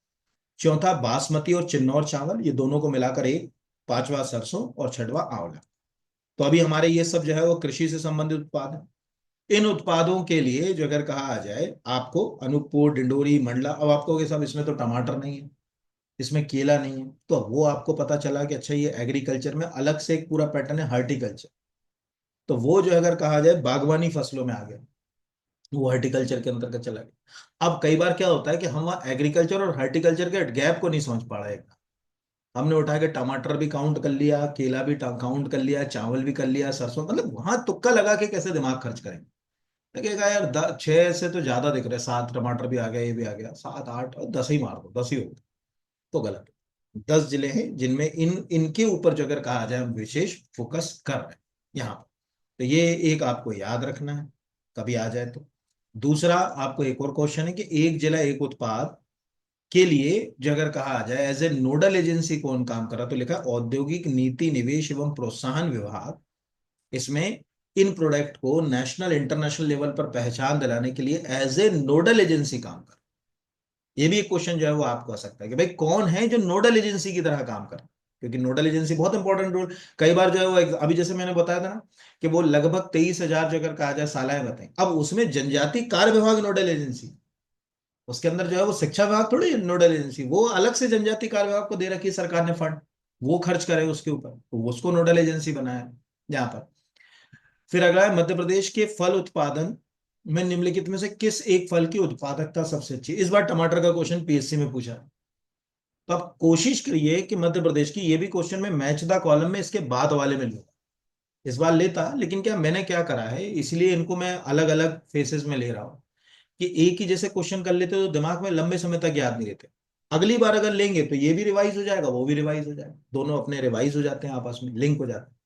चौथा बासमती और चिन्नौर चावल, ये दोनों को मिलाकर एक, पांचवा सरसों और छठवा आंवला। तो अभी हमारे ये सब जो है वो कृषि से संबंधित उत्पाद है। इन उत्पादों के लिए जो अगर कहा जाए आपको अनूपपुर, डिंडोरी, मंडला, अब आपको कि साहब इसमें तो टमाटर नहीं है, इसमें केला नहीं है, तो वो आपको पता चला कि अच्छा ये एग्रीकल्चर में अलग से एक पूरा पैटर्न है, हॉर्टिकल्चर। तो वो जो अगर कहा जाए बागवानी फसलों में आ गया, वो हॉर्टिकल्चर के अंतर्गत चला गया। अब कई बार क्या होता है कि हम वहाँ एग्रीकल्चर और हॉर्टिकल्चर के गैप को नहीं समझ पा रहे हैं। हमने उठा के टमाटर भी काउंट कर लिया, केला भी काउंट कर लिया, चावल भी कर लिया, सरसों, मतलब वहां तुक्का लगा के कैसे दिमाग खर्च करेंगे। लगेगा यार 6 से तो ज्यादा दिख रहे हैं, 7 टमाटर भी आ गया, ये भी आ गया, 7, 8 और 10 ही मार दो, 10 ही हो गए, तो गलत है। 10 जिले हैं जिनमें इनके ऊपर जो अगर कहा जाए हम विशेष फोकस कर रहे हैं यहाँ पर। तो ये एक आपको याद रखना है, कभी आ जाए तो। दूसरा आपको एक और क्वेश्चन है कि एक जिला एक उत्पाद के लिए जो अगर कहा जाए एज ए नोडल एजेंसी कौन काम कर रहा है, तो लिखा है औद्योगिक नीति निवेश एवं प्रोत्साहन विभाग। इसमें इन प्रोडक्ट को नेशनल इंटरनेशनल लेवल पर पहचान दिलाने के लिए एज ए नोडल एजेंसी काम कर। ये भी एक क्वेश्चन जो है वो आपको आ सकता है कि भाई कौन है जो नोडल एजेंसी की तरह काम कर, क्योंकि नोडल एजेंसी बहुत इंपॉर्टेंट रोल। कई बार जो है वो अभी जैसे मैंने बताया था ना कि वो लगभग 23,000 जो अगर कहा जाए शालाएं बताएं, अब उसमें जनजाति कार्य विभाग नोडल एजेंसी, उसके अंदर जो है वो शिक्षा विभाग थोड़ी नोडल एजेंसी, वो अलग से जनजाति कार्य विभाग को दे रखी है सरकार ने फंड, वो खर्च करे उसके ऊपर, तो उसको नोडल एजेंसी बनाया यहाँ पर। फिर अगला है, मध्य प्रदेश के फल उत्पादन में निम्नलिखित में से किस एक फल की उत्पादकता सबसे अच्छी है? इस बार टमाटर का क्वेश्चन पीएससी में पूछा है। तो आप कोशिश करिए कि मध्य प्रदेश की, ये भी क्वेश्चन में मैच द कॉलम में इसके बाद वाले में लूंगा। इस बार लेता, लेकिन क्या मैंने क्या करा है, इसलिए इनको मैं अलग अलग फेसेस में ले रहा हूँ कि एक ही जैसे क्वेश्चन कर लेते तो दिमाग में लंबे समय तक याद नहीं रहते। अगली बार अगर लेंगे तो ये भी रिवाइज हो जाएगा, वो भी रिवाइज हो जाएगा, दोनों अपने रिवाइज हो जाते हैं, आपस में लिंक हो जाते हैं।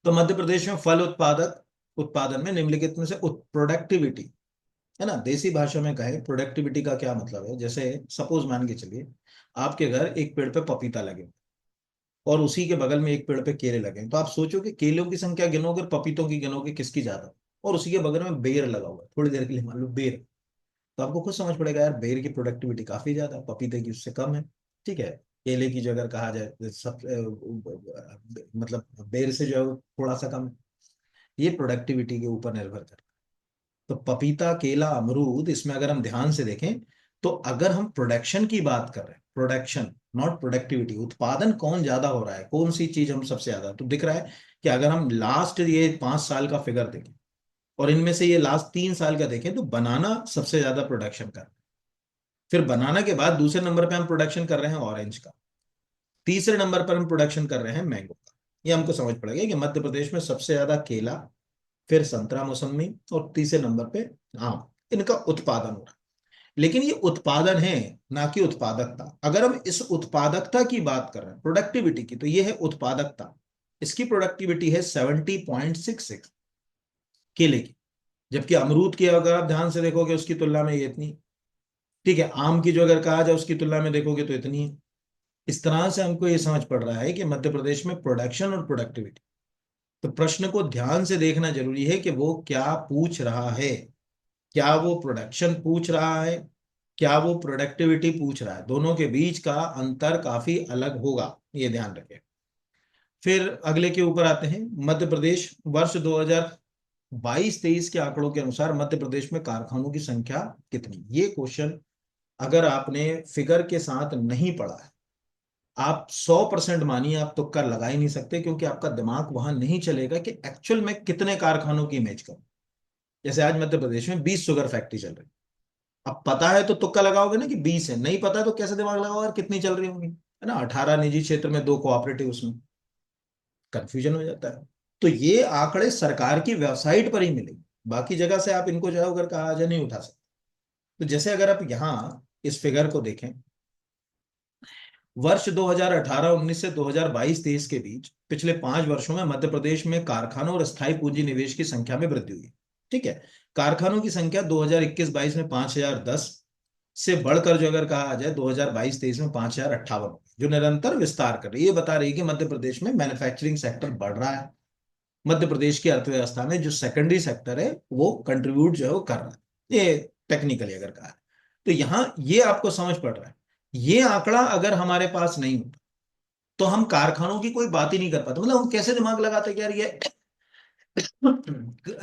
तो मध्य प्रदेश में फल उत्पादक उत्पादन में निम्नलिखित में से प्रोडक्टिविटी, है ना, देसी भाषा में कहे प्रोडक्टिविटी का क्या मतलब है, जैसे सपोज मान के चलिए आपके घर एक पेड़ पे पपीता लगे और उसी के बगल में एक पेड़ पे केले लगे, तो आप सोचो कि केलों की संख्या गिनोगे और पपीतों की गिनोगे, किसकी ज्यादा। और उसी के बगल में बेर लगा हुआ है, थोड़ी देर के लिए मान लो बेर, तो आपको खुद समझ पड़ेगा यार बेर की प्रोडक्टिविटी काफी ज्यादा है, पपीते की उससे कम है। ठीक है, केले की जो अगर कहा जाए सब मतलब बेर से जो है वो थोड़ा सा कम है। ये प्रोडक्टिविटी के ऊपर निर्भर करता है। तो पपीता, केला, अमरूद, इसमें अगर हम ध्यान से देखें तो अगर हम प्रोडक्शन की बात कर रहे हैं, प्रोडक्शन नॉट प्रोडक्टिविटी, उत्पादन कौन ज्यादा हो रहा है, कौन सी चीज हम सबसे ज्यादा, तो दिख रहा है कि अगर हम लास्ट ये 5 साल का फिगर देखें और इनमें से ये लास्ट 3 साल का देखें, तो बनाना सबसे ज्यादा प्रोडक्शन कर, फिर बनाना के बाद दूसरे नंबर पे हम प्रोडक्शन कर रहे हैं ऑरेंज का, तीसरे नंबर पर हम प्रोडक्शन कर रहे हैं मैंगो का। ये हमको समझ पड़ेगा कि मध्य प्रदेश में सबसे ज्यादा केला, फिर संतरा मौसमी, और तीसरे नंबर पे आम, इनका उत्पादन हो रहा है। लेकिन ये उत्पादन है, ना कि उत्पादकता। अगर हम इस उत्पादकता की बात कर रहे हैं प्रोडक्टिविटी की, तो ये है उत्पादकता। इसकी प्रोडक्टिविटी है 70.66 केले की, जबकि अमरूद की अगर आप ध्यान से देखोगे उसकी तुलना में ये इतनी। ठीक है, आम की जो अगर कहा जाए उसकी तुलना में देखोगे तो इतनी है। इस तरह से हमको ये समझ पड़ रहा है कि मध्य प्रदेश में प्रोडक्शन और प्रोडक्टिविटी, तो प्रश्न को ध्यान से देखना जरूरी है कि वो क्या पूछ रहा है। क्या वो प्रोडक्शन पूछ रहा है, क्या वो प्रोडक्टिविटी पूछ रहा है, दोनों के बीच का अंतर काफी अलग होगा, ये ध्यान रखें। फिर अगले के ऊपर आते हैं, मध्य प्रदेश वर्ष 2022-23 के आंकड़ों के अनुसार मध्य प्रदेश में कारखानों की संख्या कितनी। ये क्वेश्चन अगर आपने फिगर के साथ नहीं पढ़ा है, आप 100% मानिए आप तुक्का लगा ही नहीं सकते, क्योंकि आपका दिमाग वहां नहीं चलेगा कि एक्चुअल में कितने कारखानों की इमेज करूं। जैसे आज मध्य प्रदेश में 20 शुगर फैक्ट्री चल रही, अब पता है तो तुक्का लगाओगे ना कि 20 है, नहीं पता है तो कैसे दिमाग लगाओगे यार कितनी चल रही होंगी, है ना। 18 निजी क्षेत्र में, 2 कोऑपरेटिव, उसमें कंफ्यूजन हो जाता है। तो ये आंकड़े सरकार की वेबसाइट पर ही मिलेंगे, बाकी जगह से आप इनको जो है अगर कहा जाए नहीं उठा सकते। तो जैसे अगर आप यहाँ इस फिगर को देखें, वर्ष 2018-19 से 2022-23 के बीच पिछले 5 वर्षों में मध्य प्रदेश में कारखानों और स्थायी पूंजी निवेश की संख्या में वृद्धि हुई। ठीक है, कारखानों की संख्या 2021-22 में 5010 से बढ़कर जो अगर कहा जाए 2022-23 में 5058, जो निरंतर विस्तार कर रही है। ये बता रही है कि मध्य प्रदेश में मैन्युफैक्चरिंग सेक्टर बढ़ रहा है, मध्य प्रदेश की अर्थव्यवस्था में जो सेकेंडरी सेक्टर है वो कंट्रीब्यूट जो है वो कर रहा है। ये टेक्निकली अगर कहा है तो यहाँ ये आपको समझ पड़ रहा है। ये आंकड़ा अगर हमारे पास नहीं होता तो हम कारखानों की कोई बात ही नहीं कर पाते। मतलब हम कैसे दिमाग लगाते कि यार ये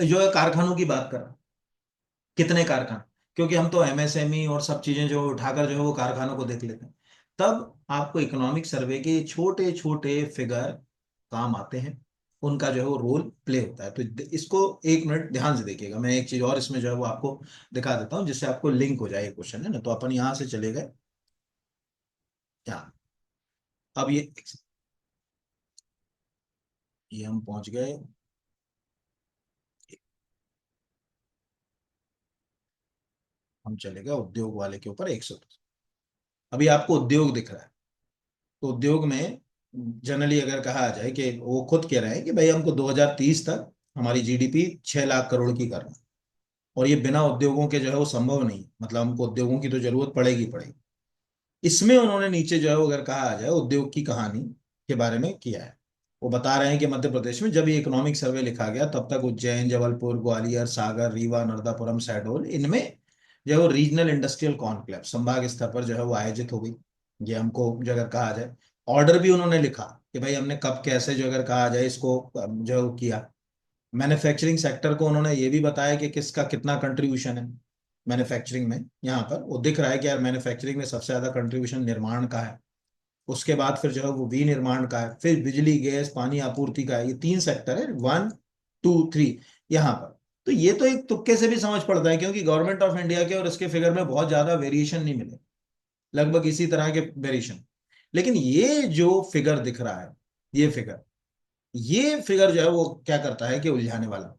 जो है कारखानों की बात कर रहा है, कितने कारखाने, क्योंकि हम तो एमएसएमई और सब चीजें जो उठाकर जो है वो कारखानों को देख लेते हैं। तब आपको इकोनॉमिक सर्वे के छोटे छोटे फिगर काम आते हैं, उनका जो है वो रोल प्ले होता है। तो इसको 1 मिनट ध्यान से देखिएगा, मैं एक चीज और इसमें जो है वो आपको दिखा देता हूँ जिससे आपको लिंक हो जाए क्वेश्चन, है ना। तो अपन यहां से चले गए यहाँ, अब ये हम पहुंच गए, हम चले गए उद्योग वाले के ऊपर 110। अभी आपको उद्योग दिख रहा है, तो उद्योग में जनरली अगर कहा जाए कि वो खुद कह रहे हैं कि भाई हमको 2030 तक हमारी जीडीपी 6 लाख करोड़ की करना है, और ये बिना उद्योगों के जो है वो संभव नहीं है। मतलब हमको उद्योगों की तो जरूरत पड़ेगी पड़ेगी। इसमें उन्होंने नीचे जो है वो अगर कहा जाए उद्योग की कहानी के बारे में किया है। वो बता रहे हैं कि मध्य प्रदेश में जब ये इकोनॉमिक सर्वे लिखा गया तब तक उज्जैन, जबलपुर, ग्वालियर, सागर, रीवा, नर्मदापुरम, शहडोल, इनमें जो है वो रीजनल इंडस्ट्रियल कॉन्क्लेव संभाग स्तर पर जो है वो आयोजित हो गई। ये हमको जो अगर कहा जाए, ऑर्डर भी उन्होंने लिखा कि भाई हमने कब कैसे जो अगर कहा जाए इसको जो है वो किया। मैन्युफैक्चरिंग सेक्टर को उन्होंने ये भी बताया कि किसका कितना कंट्रीब्यूशन है मैन्युफैक्चरिंग में। यहाँ पर वो दिख रहा है कि यार मैन्युफैक्चरिंग में सबसे ज्यादा कंट्रीब्यूशन निर्माण का है, उसके बाद फिर जो है वो विनिर्माण का है, फिर बिजली, गैस, पानी आपूर्ति का है। ये 3 सेक्टर है, 1 2 3 यहाँ पर। तो ये तो एक तुक्के से भी समझ पड़ता है, क्योंकि गवर्नमेंट ऑफ इंडिया के और इसके फिगर में बहुत ज्यादा वेरिएशन नहीं मिले, लगभग इसी तरह के वेरिएशन। लेकिन ये जो फिगर दिख रहा है, ये फिगर जो है वो क्या करता है कि उलझाने वाला।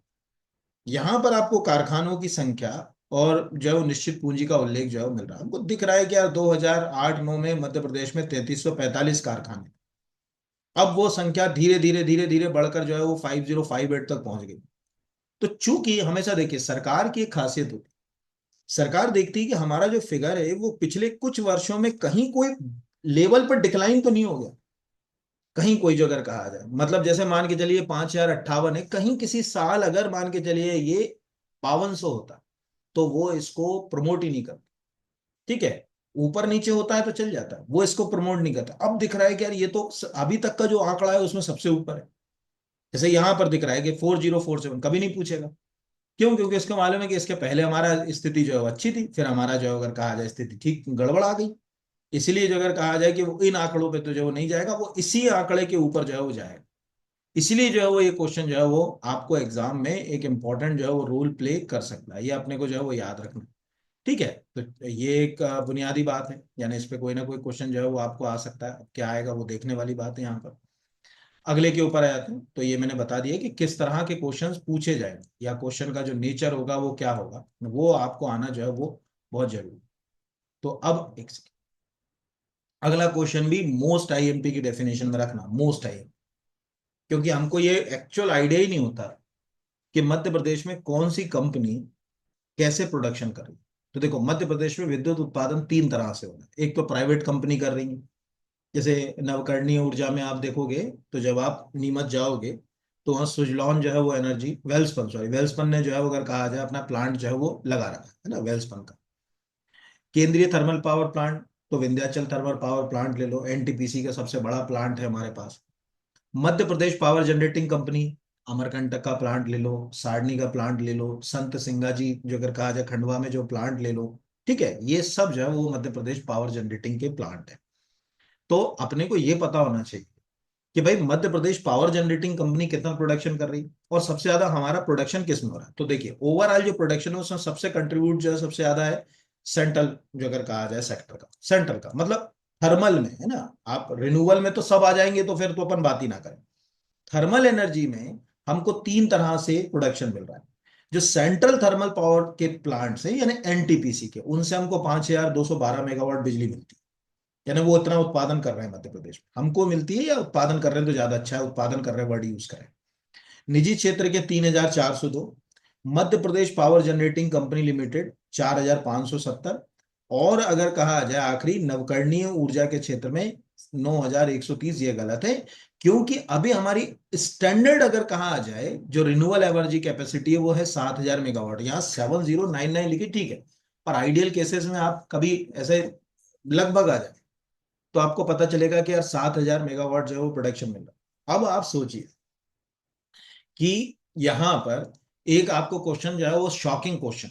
यहां पर आपको कारखानों की संख्या और जो है वो निश्चित पूंजी का उल्लेख जो है वो मिल रहा है। हमको दिख रहा है कि यार 2008-9 में मध्य प्रदेश में 3345 कारखाने, अब वो संख्या धीरे धीरे धीरे धीरे बढ़कर जो है वो 5058 तक पहुंच गई। तो चूंकि हमेशा देखिए सरकार की एक खासियत होती है, सरकार देखती है कि हमारा जो फिगर है वो पिछले कुछ वर्षों में कहीं कोई लेवल पर डिक्लाइन तो नहीं हो गया, कहीं कोई जो अगर कहा जाए, मतलब जैसे मान के चलिए 5058 है, कहीं किसी साल अगर मान के चलिए ये 5200 होता तो वो इसको प्रमोट ही नहीं करता। ठीक है, ऊपर नीचे होता है तो चल जाता है, वो इसको प्रमोट नहीं करता। अब दिख रहा है कि यार ये तो अभी तक का जो आंकड़ा है उसमें सबसे ऊपर है। जैसे यहां पर दिख रहा है कि 4047, कभी नहीं पूछेगा। क्यों? क्योंकि इसको मालूम है कि इसके पहले हमारा स्थिति जो है वो अच्छी थी, फिर हमारा जो है अगर कहा जाए स्थिति ठीक गड़बड़ आ गई। इसलिए जो अगर कहा जाए कि वो इन आंकड़ों पे तो जो वो नहीं जाएगा, वो इसी आंकड़े के ऊपर जो है वो जाएगा। इसलिए जो है वो ये क्वेश्चन जो है वो आपको एग्जाम में एक इंपॉर्टेंट जो है वो रोल प्ले कर सकता है, ये अपने को जो है वो याद रखना। ठीक है, तो ये एक बुनियादी बात है, यानी इस पे कोई ना कोई क्वेश्चन जो है वो आपको आ सकता है। अब क्या आएगा वो देखने वाली बात है यहाँ पर। अगले के ऊपर आया था, तो ये मैंने बता दिया कि किस तरह के क्वेश्चंस पूछे जाएंगे या क्वेश्चन का जो नेचर होगा वो क्या होगा, वो आपको आना जो है वो बहुत जरूरी है। तो अब एक second, अगला क्वेश्चन भी मोस्ट आईएमपी की डेफिनेशन में रखना, मोस्ट आई, क्योंकि हमको ये एक्चुअल आइडिया ही नहीं होता कि मध्य प्रदेश में कौन सी कंपनी कैसे प्रोडक्शन कर रही है। तो देखो मध्य प्रदेश में विद्युत उत्पादन 3 तरह से हो रहा है। एक तो प्राइवेट कंपनी कर रही है, जैसे नवकरणीय ऊर्जा में आप देखोगे तो जब आप नीमच जाओगे तो वहाँ सुजलॉन जो है वो एनर्जी, वेल्सपन, सॉरी वेल्सपन ने जो है वो अगर कहा जाए अपना प्लांट जो है वो लगा रखा है ना वेल्सपन का। केंद्रीय थर्मल पावर प्लांट, तो विंध्याचल थर्मल पावर प्लांट ले लो, एनटीपीसी का सबसे बड़ा प्लांट है हमारे पास। Madhya Pradesh power generating company, Amarkantak का प्लांट ले लो, सारणी का प्लांट ले लो, संत सिंगाजी जो अगर कहा जाए खंडवा में जो प्लांट ले लो। ठीक है, ये सब जो है वो मध्य प्रदेश पावर जनरेटिंग के प्लांट है। तो अपने को ये पता होना चाहिए कि भाई Madhya Pradesh power generating company कितना प्रोडक्शन कर रही है और सबसे ज्यादा हमारा प्रोडक्शन किस में हो रहा है। तो देखिए ओवरऑल जो प्रोडक्शन है उसमें सबसे कंट्रीब्यूट जो है सबसे ज्यादा है सेंट्रल, जो अगर कहा जाए सेक्टर का, सेंट्रल का मतलब थर्मल में है ना। आप रिन्यूएबल में तो सब आ जाएंगे तो फिर तो अपन बात ही ना करें। थर्मल एनर्जी में हमको तीन तरह से प्रोडक्शन मिल रहा है। जो सेंट्रल थर्मल पावर के प्लांट से यानी एनटीपीसी के, उनसे हमको 5212 मेगावाट बिजली मिलती है। यानी वो इतना उत्पादन कर रहे हैं मध्य प्रदेश में, हमको मिलती है या उत्पादन कर रहे हैं तो ज्यादा अच्छा है, उत्पादन कर रहे हैं वर्ड यूज करें। निजी क्षेत्र के 3402, Madhya Pradesh power generating company limited 4570, और अगर कहा जाए आखिरी नवकरणीय ऊर्जा के क्षेत्र में 9130। ये गलत है क्योंकि अभी हमारी स्टैंडर्ड अगर कहा जाए जो रिन्यूएबल एनर्जी कैपेसिटी है वो है 7000 मेगावाट, यहाँ 7099 लिखी ठीक है। पर आइडियल केसेस में आप कभी ऐसे लगभग आ जाए तो आपको पता चलेगा कि यार 7000 मेगावाट जो है वो प्रोडक्शन मिल रहा है। अब आप सोचिए कि यहां पर एक आपको क्वेश्चन जो है वो शॉकिंग क्वेश्चन,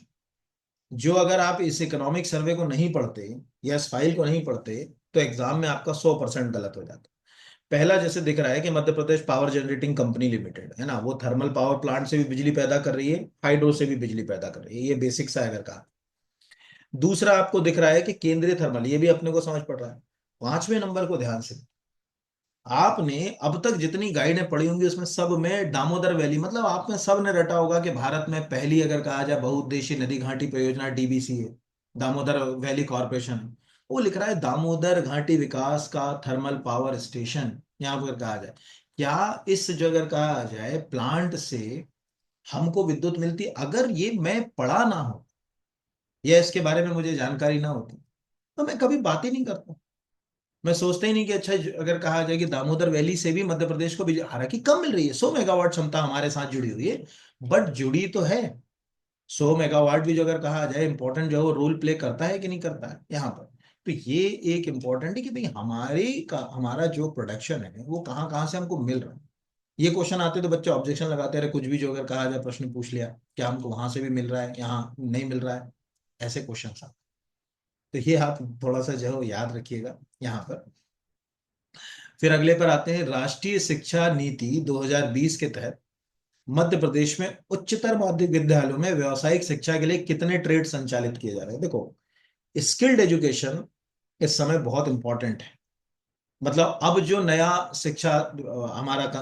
जो अगर आप इस इकोनॉमिक सर्वे को नहीं पढ़ते या इस फाइल को नहीं पढ़ते तो एग्जाम में आपका 100% गलत हो जाता। पहला जैसे दिख रहा है कि Madhya Pradesh power generating company limited है ना, वो थर्मल पावर प्लांट से भी बिजली पैदा कर रही है, हाइड्रो से भी बिजली पैदा कर रही है, ये बेसिक सा है अगर कहा। दूसरा आपको दिख रहा है कि केंद्रीय थर्मल, ये भी अपने को समझ पड़ रहा है। पांचवें नंबर को ध्यान से, आपने अब तक जितनी गाइडें पढ़ी होंगी उसमें सब में दामोदर वैली, मतलब आप में सब ने रटा होगा कि भारत में पहली अगर कहा जाए बहुउद्देशीय नदी घाटी परियोजना डीबीसी है, दामोदर वैली कॉरपोरेशन है। वो लिख रहा है दामोदर घाटी विकास का थर्मल पावर स्टेशन। यहाँ पर कहा जाए क्या इस जो अगर कहा जाए प्लांट से हमको विद्युत मिलती, अगर ये मैं पढ़ा ना हो या इसके बारे में मुझे जानकारी ना होती तो मैं कभी बात ही नहीं करता। मैं सोचता ही नहीं कि अच्छा अगर कहा जाए कि दामोदर वैली से भी मध्य प्रदेश को बिजली, हालांकि कम मिल रही है, 100 मेगावाट क्षमता हमारे साथ जुड़ी हुई है, बट जुड़ी तो है। 100 मेगावाट भी जो अगर कहा जाए इंपॉर्टेंट जो है वो रोल प्ले करता है कि नहीं करता है यहाँ पर। तो ये एक इंपॉर्टेंट है कि भाई हमारा जो प्रोडक्शन है वो कहाँ कहाँ से हमको मिल रहा है। ये क्वेश्चन आते तो बच्चे ऑब्जेक्शन लगाते रहे, कुछ भी जो अगर कहा जाए प्रश्न पूछ लिया, क्या हमको वहां से भी मिल रहा है यहाँ नहीं मिल रहा है, ऐसे क्वेश्चन आते। तो ये आप थोड़ा सा जो है वो याद रखिएगा यहाँ पर। फिर अगले पर आते हैं, राष्ट्रीय शिक्षा नीति 2020 के तहत मध्य प्रदेश में उच्चतर माध्यमिक विद्यालयों में व्यावसायिक शिक्षा के लिए कितने ट्रेड संचालित किए जा रहे हैं। देखो स्किल्ड एजुकेशन इस समय बहुत इंपॉर्टेंट है। मतलब अब जो नया शिक्षा हमारा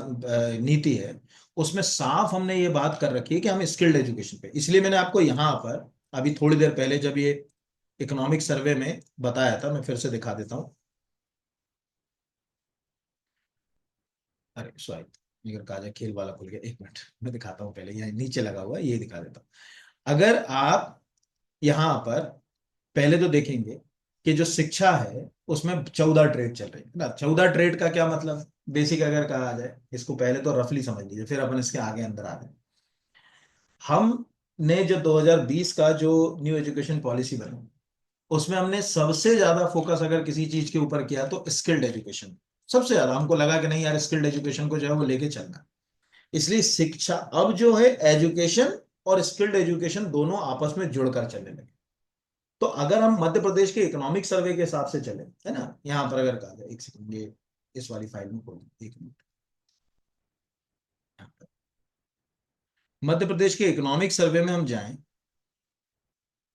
नीति है उसमें साफ हमने ये बात कर रखी है कि हम स्किल्ड एजुकेशन पे, इसलिए मैंने आपको यहाँ पर अभी थोड़ी देर पहले जब ये इकोनॉमिक सर्वे में बताया था, मैं फिर से दिखा देता हूँ। अरे सॉरी, अगर कहा जाए खेल वाला खुल गया, एक मिनट मैं दिखाता हूँ, पहले यहाँ नीचे लगा हुआ है ये दिखा देता हूँ। अगर आप यहाँ पर पहले तो देखेंगे कि जो शिक्षा है उसमें 14 ट्रेड चल रही है ना। 14 ट्रेड का क्या मतलब, बेसिक अगर कहा जाए इसको पहले तो रफली समझ लीजिए फिर अपन इसके आगे अंदर आ जाए। हमने जो 2020 का जो न्यू एजुकेशन पॉलिसी बना उसमें हमने सबसे ज्यादा फोकस अगर किसी चीज के ऊपर किया तो स्किल्ड एजुकेशन। सबसे ज्यादा हमको लगा कि नहीं यार स्किल्ड एजुकेशन को जो है वो लेके चलना है। इसलिए शिक्षा अब जो है एजुकेशन और स्किल्ड एजुकेशन दोनों आपस में जुड़कर चलने लगे। तो अगर हम मध्य प्रदेश के इकोनॉमिक सर्वे के हिसाब से चले, है ना, यहां पर अगर कहा जाए, एक सेकंड ये इस वाली फाइल में खोल, एक मिनट। यहाँ पर मध्य प्रदेश के इकोनॉमिक सर्वे में हम जाएं,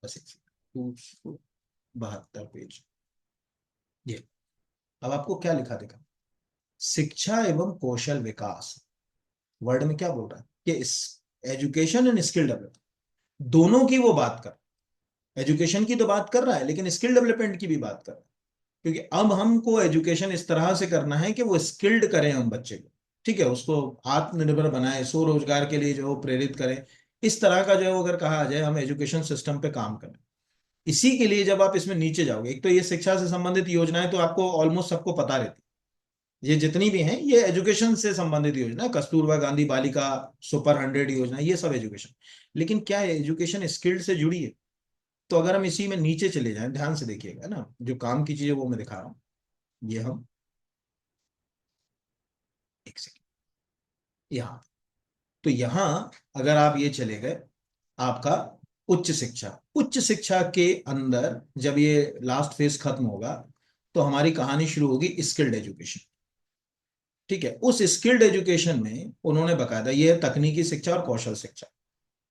बस एक सेकंड, 272 पेज। ये अब आपको क्या लिखा देखा, शिक्षा एवं कौशल विकास, वर्ड में क्या बोल रहा है कि इस एजुकेशन एंड स्किल डेवलपमेंट दोनों की वो बात कर, एजुकेशन की तो बात कर रहा है लेकिन स्किल डेवलपमेंट की भी बात कर रहा है। क्योंकि अब हमको एजुकेशन इस तरह से करना है कि वो स्किल्ड करें हम बच्चे को, ठीक है, उसको आत्मनिर्भर बनाए, स्वरोजगार के लिए जो है वो प्रेरित करें। इस तरह का जो है वो अगर कहा जाए हम एजुकेशन सिस्टम पे काम करें। इसी के लिए जब आप इसमें नीचे जाओगे, एक तो ये शिक्षा से संबंधित योजनाएं तो आपको ऑलमोस्ट सबको पता रहती है, ये जितनी भी हैं ये एजुकेशन से संबंधित योजना, कस्तूरबा गांधी बालिका सुपर 100 योजना, ये सब एजुकेशन। लेकिन क्या है एजुकेशन स्किल्ड से जुड़ी है? तो अगर हम इसी में नीचे चले जाएं, ध्यान से देखिएगा ना, जो काम की चीजें वो मैं दिखा रहा हूँ। ये हम एक सेकेंड, यहाँ, तो यहाँ अगर आप ये चले गए, आपका उच्च शिक्षा, उच्च शिक्षा के अंदर जब ये लास्ट फेज खत्म होगा तो हमारी कहानी शुरू होगी स्किल्ड एजुकेशन। ठीक है, उस स्किल्ड एजुकेशन में उन्होंने बकायदा, ये है तकनीकी शिक्षा और कौशल शिक्षा।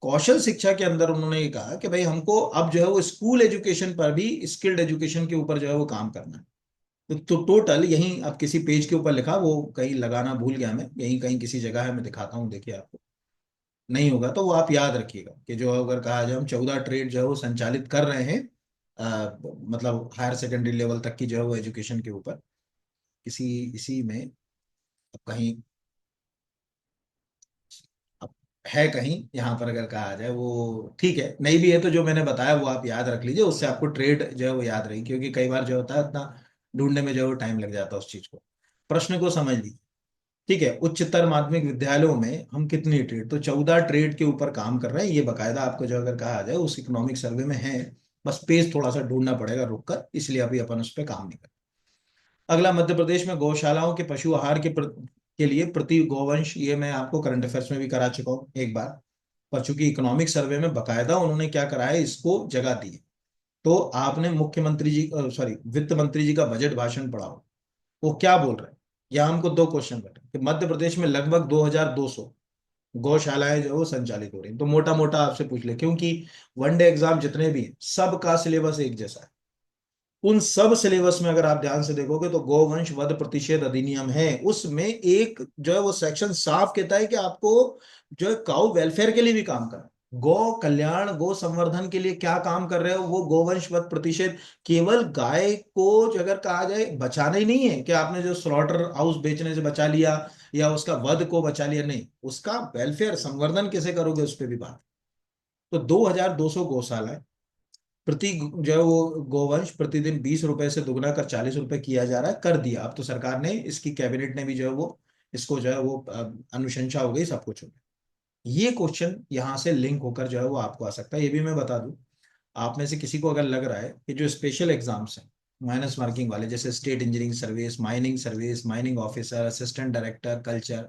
कौशल शिक्षा के अंदर उन्होंने ये कहा कि भाई हमको अब जो है वो स्कूल एजुकेशन पर भी स्किल्ड एजुकेशन के ऊपर जो है वो काम करना है। तो टोटल यहीं, अब किसी पेज के ऊपर लिखा, वो कहीं लगाना भूल गया मैं, यहीं कहीं किसी जगह है, मैं दिखाता हूँ, देखिए आपको नहीं होगा तो वो आप याद रखिएगा कि जो अगर कहा जाए हम 14 ट्रेड जो है वो संचालित कर रहे हैं, मतलब हायर सेकेंडरी लेवल तक की जो है वो एजुकेशन के ऊपर, किसी इसी में अब कहीं, अब है कहीं यहाँ पर अगर कहा जाए वो, ठीक है, नहीं भी है तो जो मैंने बताया वो आप याद रख लीजिए, उससे आपको ट्रेड जो है वो याद रहेगी, क्योंकि कई बार जो होता है इतना ढूंढने में जो है वो टाइम लग जाता है उस चीज को। प्रश्न को समझ लीजिए। ठीक है, उच्चतर माध्यमिक विद्यालयों में हम कितनी ट्रेड, तो 14 ट्रेड के ऊपर काम कर रहे हैं, ये बकायदा आपको जो अगर कहा जाए उस इकोनॉमिक सर्वे में है। बस पेज थोड़ा सा ढूंढना पड़ेगा रुक कर, इसलिए अभी अपन उस पर काम नहीं कर। अगला, मध्य प्रदेश में गौशालाओं के पशु आहार के लिए प्रति गौवंश, ये मैं आपको करंट अफेयर्स में भी करा चुका हूँ एक बार, पर चूंकि इकोनॉमिक सर्वे में बकायदा उन्होंने क्या करा है, इसको जगह दी है। तो आपने मुख्यमंत्री जी, सॉरी, वित्त मंत्री जी का बजट भाषण पढ़ा हो, वो क्या बोल रहे हैं। यहाँ हमको दो क्वेश्चन बैठे कि मध्य प्रदेश में लगभग 2200 गौशालाएं जो है वो संचालित हो रही हैं, तो मोटा मोटा आपसे पूछ ले, क्योंकि वनडे एग्जाम जितने भी हैं सबका सिलेबस एक जैसा है। उन सब सिलेबस में अगर आप ध्यान से देखोगे तो गौवंश वध प्रतिषेध अधिनियम है, उसमें एक जो है वो सेक्शन साफ कहता है कि आपको जो है काउ वेलफेयर के लिए भी काम करना है। गौ कल्याण, गौ संवर्धन के लिए क्या काम कर रहे हो, वो गौवंश वध प्रतिषेध, केवल गाय को जो अगर कहा जाए बचाना ही नहीं है कि आपने जो स्लॉटर हाउस बेचने से बचा लिया या उसका वध को बचा लिया, नहीं, उसका वेलफेयर संवर्धन कैसे करोगे उस पर भी बात। तो 2200 गौशाला, प्रति जो है वो गोवंश प्रतिदिन 20 रुपए से दुगना कर 40 रुपए किया जा रहा है, कर दिया अब तो सरकार ने, इसकी कैबिनेट ने भी जो है वो इसको जो है वो अनुशंसा हो गई, सब कुछ हो गया। ये क्वेश्चन यहाँ से लिंक होकर जो है वो आपको आ सकता है। ये भी मैं बता दूं, आप में से किसी को अगर लग रहा है कि जो स्पेशल एग्जाम्स हैं माइनस मार्किंग वाले, जैसे state engineering service, mining officer, assistant director culture,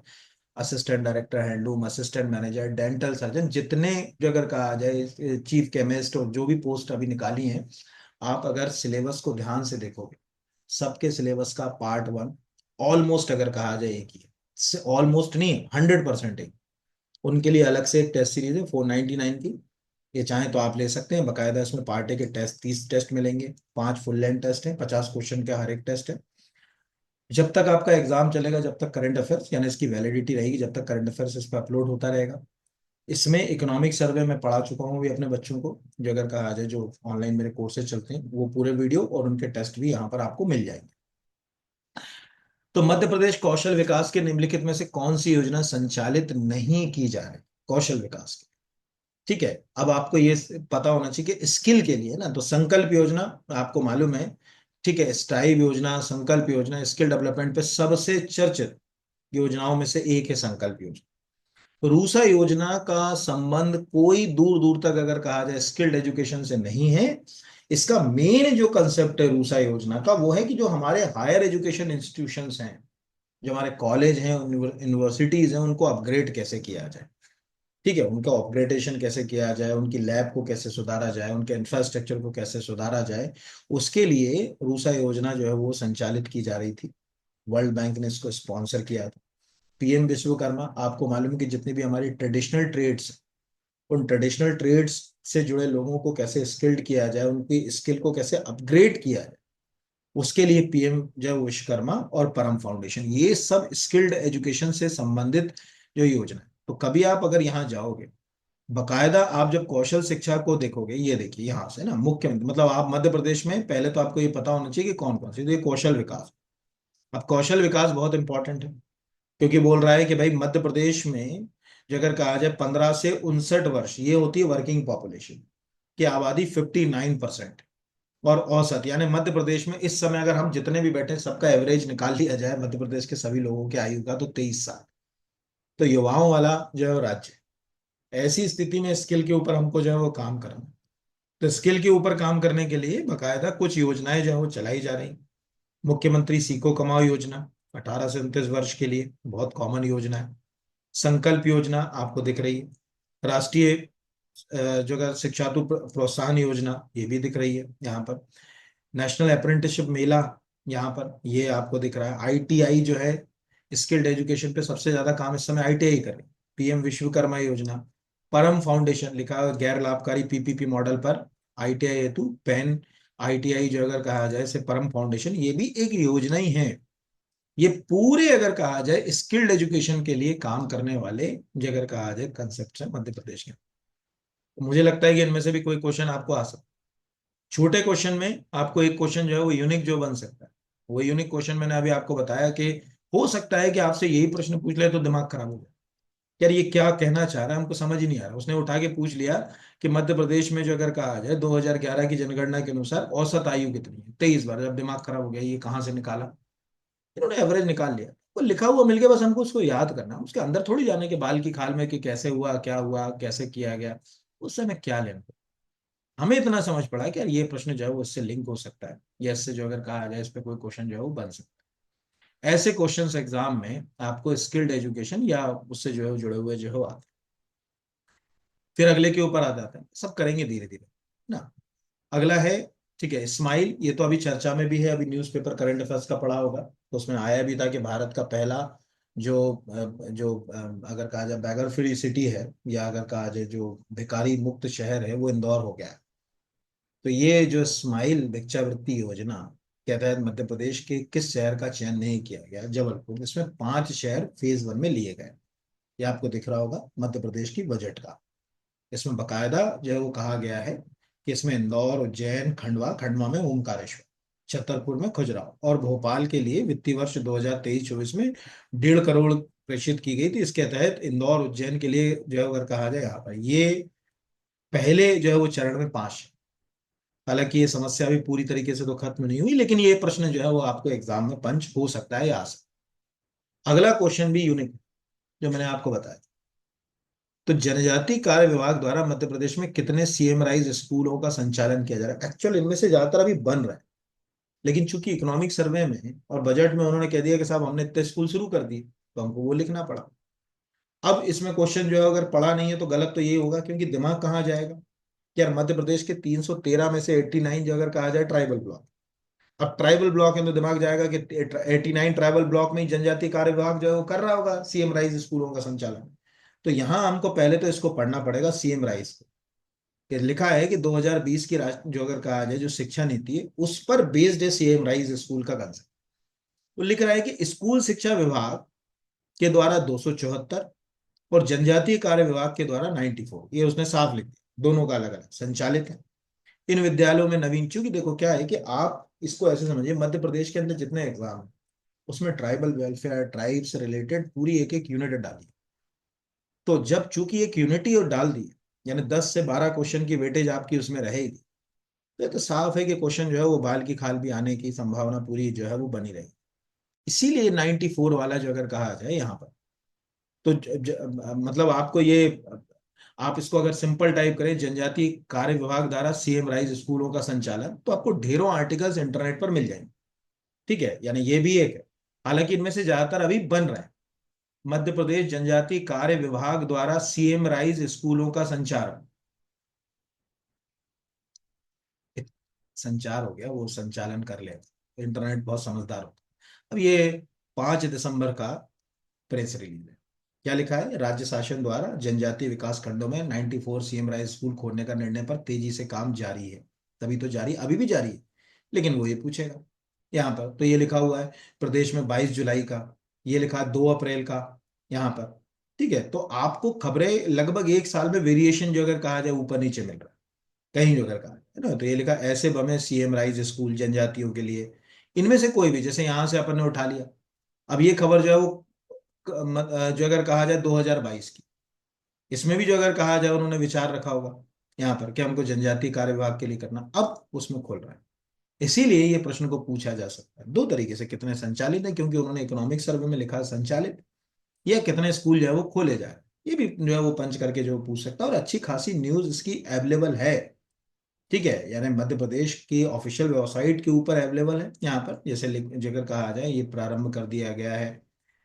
assistant director handloom, assistant manager, dental surgeon, जितने जो अगर कहा जाए चीफ केमिस्ट और जो भी पोस्ट अभी निकाली हैं, आप अगर सिलेबस को ध्यान से देखोगे, सबके सिलेबस का पार्ट 1 ऑलमोस्ट अगर कहा जाए एक ही है, ऑलमोस्ट नहीं, 100% एक। उनके लिए अलग से एक टेस्ट सीरीज है 499 की, ये चाहे तो आप ले सकते हैं बकायदा। इसमें पार्ट 1 के टेस्ट 30 टेस्ट मिलेंगे, 5 फुल लेंथ टेस्ट है, 50 क्वेश्चन का हर एक टेस्ट है। जब तक आपका एग्जाम चलेगा, जब तक करंट अफेयर्स यानी इसकी वैलिडिटी रहेगी, जब तक करंट अफेयर्स इस पर अपलोड होता रहेगा। इसमें इकोनॉमिक सर्वे में पढ़ा चुका हूँ भी अपने बच्चों को, जो अगर कहा जाए जो ऑनलाइन मेरे कोर्सेज चलते हैं, वो पूरे वीडियो और उनके टेस्ट भी यहाँ पर आपको मिल जाएंगे। तो मध्य प्रदेश कौशल विकास के निम्नलिखित में से कौन सी योजना संचालित नहीं की जा रही कौशल विकास की। ठीक है, अब आपको ये पता होना चाहिए कि स्किल के लिए ना, तो संकल्प योजना आपको मालूम है। ठीक है, स्ट्राइव योजना, संकल्प योजना, स्किल डेवलपमेंट पे सबसे चर्चित योजनाओं में से एक है संकल्प योजना। रूसा योजना का संबंध कोई दूर दूर तक अगर कहा जाए स्किल्ड एजुकेशन से नहीं है। इसका मेन जो कंसेप्ट है रूसा योजना का, वो है कि जो हमारे हायर एजुकेशन इंस्टीट्यूशंस हैं, जो हमारे कॉलेज हैं, यूनिवर्सिटीज हैं, उनको अपग्रेड कैसे किया जाए। ठीक है, उनका अपग्रेडेशन कैसे किया जाए, उनकी लैब को कैसे सुधारा जाए, उनके इंफ्रास्ट्रक्चर को कैसे सुधारा जाए, उसके लिए रूसा योजना जो है वो संचालित की जा रही थी। वर्ल्ड बैंक ने इसको स्पॉन्सर किया था। पीएम विश्वकर्मा, आपको मालूम है कि जितनी भी हमारी ट्रेडिशनल ट्रेड्स, उन ट्रेडिशनल ट्रेड्स से जुड़े लोगों को कैसे स्किल्ड किया जाए, उनकी स्किल को कैसे अपग्रेड किया जाए, उसके लिए पीएम जो विश्वकर्मा और परम फाउंडेशन, ये सब स्किल्ड एजुकेशन से संबंधित जो योजना है। तो कभी आप अगर यहाँ जाओगे, बकायदा आप जब कौशल शिक्षा को देखोगे, ये देखिए यहाँ से ना, मुख्यमंत्री मतलब आप मध्य प्रदेश में पहले तो आपको ये पता होना चाहिए कि कौन कौन सी, तो ये कौशल विकास। अब कौशल विकास बहुत इंपॉर्टेंट है, क्योंकि बोल रहा है कि भाई मध्य प्रदेश में जो अगर कहा जाए 15 से 59 वर्ष, ये होती है वर्किंग पॉपुलेशन की आबादी 59%। और औसत यानी मध्य प्रदेश में इस समय अगर हम जितने भी बैठे हैं, सबका एवरेज निकाल लिया जाए मध्य प्रदेश के सभी लोगों के आयु का, तो 23 साल। तो युवाओं वाला जो है वो राज्य है। ऐसी स्थिति में स्किल के ऊपर हमको जो है वो काम करना है। तो स्किल के ऊपर काम करने के लिए बकायदा कुछ योजनाएं जो है वो चलाई जा रही। मुख्यमंत्री सीखो कमाओ योजना 18 से 29 वर्ष के लिए, बहुत कॉमन योजना है। संकल्प योजना आपको दिख रही है। राष्ट्रीय जो है शिक्षातु प्रोत्साहन योजना, ये भी दिख रही है यहाँ पर। नेशनल अप्रेंटिसशिप मेला यहाँ पर ये आपको दिख रहा है। आईटीआई जो है, स्किल्ड एजुकेशन पे सबसे ज्यादा काम इस समय आईटीआई कर रही है। पीएम विश्वकर्मा योजना, परम फाउंडेशन लिखा है गैर लाभकारी पीपीपी मॉडल पर आईटीआई हेतु पहन। आईटीआई जो अगर कहा जाए से परम फाउंडेशन, ये भी एक योजना ही है। ये पूरे अगर कहा जाए स्किल्ड एजुकेशन के लिए काम करने वाले जो अगर कहा जाए कंसेप्ट है मध्य प्रदेश के। तो मुझे लगता है कि इनमें से भी कोई क्वेश्चन आपको आ सकता है। छोटे क्वेश्चन में आपको एक क्वेश्चन जो है वो यूनिक जो बन सकता है, वो यूनिक क्वेश्चन मैंने अभी आपको बताया कि हो सकता है कि आपसे यही प्रश्न पूछ ले तो दिमाग खराब हो जाए। यार ये क्या कहना चाह रहा है, हमको समझ ही नहीं आ रहा। उसने उठा के पूछ लिया कि मध्य प्रदेश में जो अगर कहा जाए 2011 की जनगणना के अनुसार औसत आयु कितनी है, 23 बार। जब दिमाग खराब हो गया ये कहाँ से निकाला, इन्होंने एवरेज निकाल लिया। वो लिखा हुआ मिल गया, बस हमको उसको याद करना, उसके अंदर थोड़ी जाने के बाल की खाल में कि कैसे हुआ, क्या हुआ, कैसे किया गया, उससे हमें क्या लेना। हमें इतना समझ पड़ा कि यार ये प्रश्न जो है वो इससे लिंक हो सकता है, या इससे जो अगर कहा जाए इस पे कोई क्वेश्चन जो है वो बन सकता है। ऐसे क्वेश्चंस एग्जाम में आपको स्किल्ड एजुकेशन या उससे जो है वो जुड़े हुए जो है वो आते हैं। फिर अगले के ऊपर आ जाता है, सब करेंगे धीरे धीरे ना। अगला है, ठीक है, स्माइल। ये तो अभी चर्चा में भी है, अभी न्यूज़पेपर करंट अफेयर्स का पढ़ा होगा तो उसमें आया भी था कि भारत का पहला जो अगर कहा जाए बैगर फ्री सिटी है, या अगर कहा जाए जो भिखारी मुक्त शहर है, वो इंदौर हो गया है। तो ये जो स्माइल भिक्षावृत्ति योजना के तहत मध्य प्रदेश के किस शहर का चयन नहीं किया गया, जबलपुर। इसमें 5 शहर फेज 1 में लिए गए। ये आपको दिख रहा होगा मध्य प्रदेश की बजट का। इसमें बकायदा जो है वो कहा गया है कि इसमें इंदौर, उज्जैन, खंडवा, खंडवा में ओमकारेश्वर, छतरपुर में खजुराहो और भोपाल के लिए वित्तीय वर्ष 2023-24 में 1.5 करोड़ प्रेषित की गई थी। इसके तहत इंदौर, उज्जैन के लिए जो है अगर कहा जाए यहाँ पर ये पहले जो है वो चरण में 5। हालांकि ये समस्या भी पूरी तरीके से तो खत्म नहीं हुई, लेकिन ये प्रश्न जो है वो आपको एग्जाम में पंच हो सकता है या आ सकता है। अगला क्वेश्चन भी यूनिक जो मैंने आपको बताया। तो जनजाति कार्य विभाग द्वारा मध्य प्रदेश में कितने सीएम राइज स्कूलों का संचालन किया जा रहा है? एक्चुअल इनमें से ज्यादातर अभी बन रहा है, लेकिन चूंकि इकोनॉमिक सर्वे में और बजट में उन्होंने कह दिया कि साहब हमने इतने स्कूल शुरू कर दिए, तो हमको वो लिखना पड़ा। अब इसमें क्वेश्चन जो है अगर पढ़ा नहीं है तो गलत तो ये होगा, क्योंकि दिमाग कहाँ जाएगा। यार मध्य प्रदेश के 313 में से 89 जो अगर कहा जाए ट्राइबल ब्लॉक। अब ट्राइबल ब्लॉक है तो दिमाग जाएगा कि 89 ट्राइबल ब्लॉक में ही जनजातीय कार्य विभाग जो है वो कर रहा होगा सीएम राइज स्कूलों का संचालन। तो यहां हमको पहले तो इसको पढ़ना पड़ेगा सीएम राइज को, कि लिखा है कि 2020 की राष्ट्र जो अगर कहा जाए जो शिक्षा नीति है उस पर बेस्ड है सीएम राइज स्कूल का कंसेप्ट। तो लिख रहा है कि स्कूल शिक्षा विभाग के द्वारा 274 और जनजातीय कार्य विभाग के द्वारा 94, ये उसने साफ लिख दिया, दोनों का अलग अलग संचालित है। इन विद्यालयों में नवीन, चूंकि देखो क्या है कि आप इसको ऐसे समझिए, मध्य प्रदेश के अंदर जितने एग्जाम है उसमें ट्राइबल वेलफेयर, ट्राइब से रिलेटेड पूरी एक एक यूनिट डाली। तो जब चूंकि एक यूनिटी और डाल दी, यानी 10 से 12 क्वेश्चन की वेटेज आपकी उसमें रहेगी, तो ये तो साफ है कि क्वेश्चन जो है वो बाल की खाल भी आने की संभावना पूरी जो है वो बनी रहेगी। इसीलिए 94 वाला जो अगर कहा जाए यहाँ पर, तो मतलब आपको ये, आप इसको अगर सिंपल टाइप करें जनजातीय कार्य विभाग द्वारा सीएम राइज स्कूलों का संचालन, तो आपको ढेरों आर्टिकल्स इंटरनेट पर मिल जाएंगे। ठीक है, यानी ये भी एक है। हालांकि इनमें से ज्यादातर अभी बन रहा है। मध्य प्रदेश जनजातीय कार्य विभाग द्वारा सीएम राइज स्कूलों का संचालन, संचार हो गया, वो संचालन कर ले। इंटरनेट बहुत समझदार होता है। अब ये 5 दिसंबर का प्रेस रिलीज है। क्या लिखा है? राज्य शासन द्वारा जनजातीय विकास खंडों में 94 सीएम राइज स्कूल खोलने का निर्णय पर तेजी से काम जारी है। तभी तो जारी, अभी भी जारी है। लेकिन वो ये पूछेगा यहाँ पर, तो ये लिखा हुआ है प्रदेश में 22 जुलाई का, ये लिखा है 2 अप्रैल का यहाँ पर। ठीक है, तो आपको खबरें लगभग एक साल में वेरिएशन जो अगर कहा जाए ऊपर नीचे मिल रहा है कहीं जो अगर कहा है ना। तो ये लिखा ऐसे बने सीएम राइज स्कूल जनजातियों के लिए। इनमें से कोई भी, जैसे यहां से अपन ने उठा लिया, अब ये खबर जो है वो जो अगर कहा जाए 2022 की, इसमें भी जो अगर कहा जाए उन्होंने विचार रखा होगा यहाँ पर कि हमको जनजातीय कार्य विभाग के लिए करना, अब उसमें खोल रहा है। इसीलिए ये प्रश्न को पूछा जा सकता है दो तरीके से, कितने संचालित है, क्योंकि उन्होंने इकोनॉमिक सर्वे में लिखा है संचालित, या कितने स्कूल जो है वो खोले जाए। ये भी जो है वो पंच करके जो पूछ सकता है, और अच्छी खासी न्यूज इसकी अवेलेबल है ठीक है, यानी मध्य प्रदेश की ऑफिशियल वेबसाइट के ऊपर अवेलेबल है। यहाँ पर जैसे जिक्र कहा जाए, ये प्रारंभ कर दिया गया है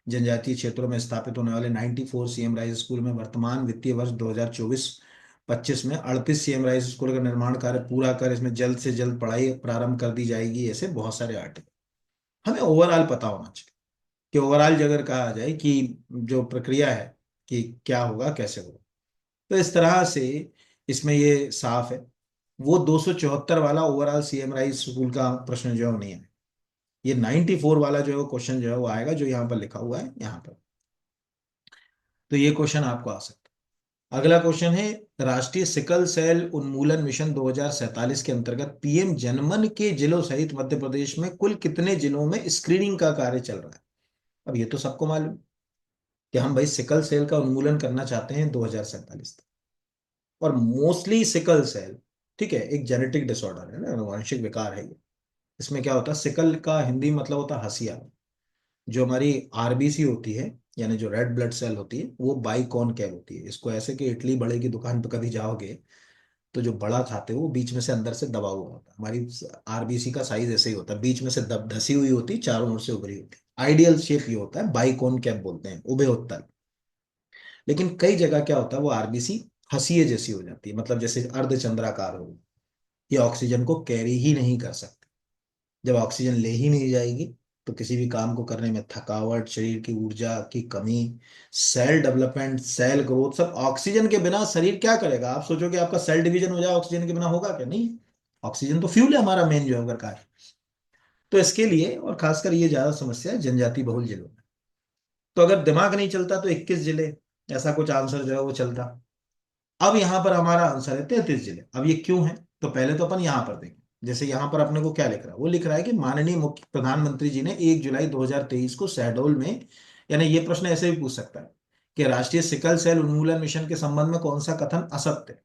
जनजातीय क्षेत्रों में स्थापित होने वाले 94 सीएम राइस स्कूल में वर्तमान वित्तीय वर्ष 2024-25 में 38 सीएम राइस स्कूल का निर्माण कार्य पूरा कर इसमें जल्द से जल्द पढ़ाई प्रारंभ कर दी जाएगी। ऐसे बहुत सारे आर्टिकल हमें ओवरऑल पता होना चाहिए कि ओवरऑल अगर कहा जाए कि जो प्रक्रिया है कि क्या होगा कैसे होगा, तो इस तरह से इसमें ये साफ है। वो 274 वाला ओवरऑल सीएम राइस स्कूल का प्रश्न जो है वो नहीं है। ये 94 वाला जो है वो क्वेश्चन जो है वो आएगा, जो यहाँ पर लिखा हुआ है यहाँ पर। तो ये क्वेश्चन आपको आ सकता है। अगला क्वेश्चन है, राष्ट्रीय सिकल सेल उन्मूलन मिशन 2047 के अंतर्गत पीएम जनमन के जिलों सहित मध्य प्रदेश में कुल कितने जिलों में स्क्रीनिंग का कार्य चल रहा है? अब ये तो सबको मालूम कि हम भाई सिकल सेल का उन्मूलन करना चाहते हैं 2047 तक। और मोस्टली सिकल सेल, ठीक है, एक जेनेटिक डिसऑर्डर है ना, आनुवंशिक विकार है ये। इसमें क्या होता है, सिकल का हिंदी मतलब होता है हसिया। जो हमारी आरबीसी होती है, यानी जो रेड ब्लड सेल होती है, वो बाइकॉनकेव होती है। इसको ऐसे कि इडली बड़े की दुकान पर कभी जाओगे तो जो बड़ा खाते हो वो बीच में से अंदर से दबा हुआ होता है। हमारी आरबीसी का साइज ऐसे ही होता है, बीच में से दब धसी हुई होती है, चारों ओर से उभरी होती है। आइडियल शेप ये होता है, बाइकॉनकेव बोलते हैं, उभे उत्तल। लेकिन कई जगह क्या होता है, वो आरबीसी हंसिए जैसी हो जाती है, मतलब जैसे अर्धचंद्राकार हो। ये ऑक्सीजन को कैरी ही नहीं कर सकती। जब ऑक्सीजन ले ही नहीं जाएगी तो किसी भी काम को करने में थकावट, शरीर की ऊर्जा की कमी, सेल डेवलपमेंट, सेल ग्रोथ, सब ऑक्सीजन के बिना शरीर क्या करेगा? आप सोचो कि आपका सेल डिवीजन हो जाए ऑक्सीजन के बिना, होगा क्या? नहीं। ऑक्सीजन तो फ्यूल है हमारा मेन जो है अगर कार्य। तो इसके लिए, और खासकर ये ज्यादा समस्या है जनजाति बहुल जिलों में। तो अगर दिमाग नहीं चलता तो 21 जिले, ऐसा कुछ आंसर जो है वो चलता। अब यहां पर हमारा आंसर है 33 जिले। अब ये क्यों है, तो पहले तो अपन यहां पर देखें। जैसे यहां पर अपने को क्या लिख रहा है, वो लिख रहा है कि माननीय मुख्य प्रधानमंत्री जी ने 1 जुलाई 2023 को शहडोल में, यानी ये प्रश्न ऐसे भी पूछ सकता है कि राष्ट्रीय सिकल सेल उन्मूलन मिशन के संबंध में कौन सा कथन असत्य है।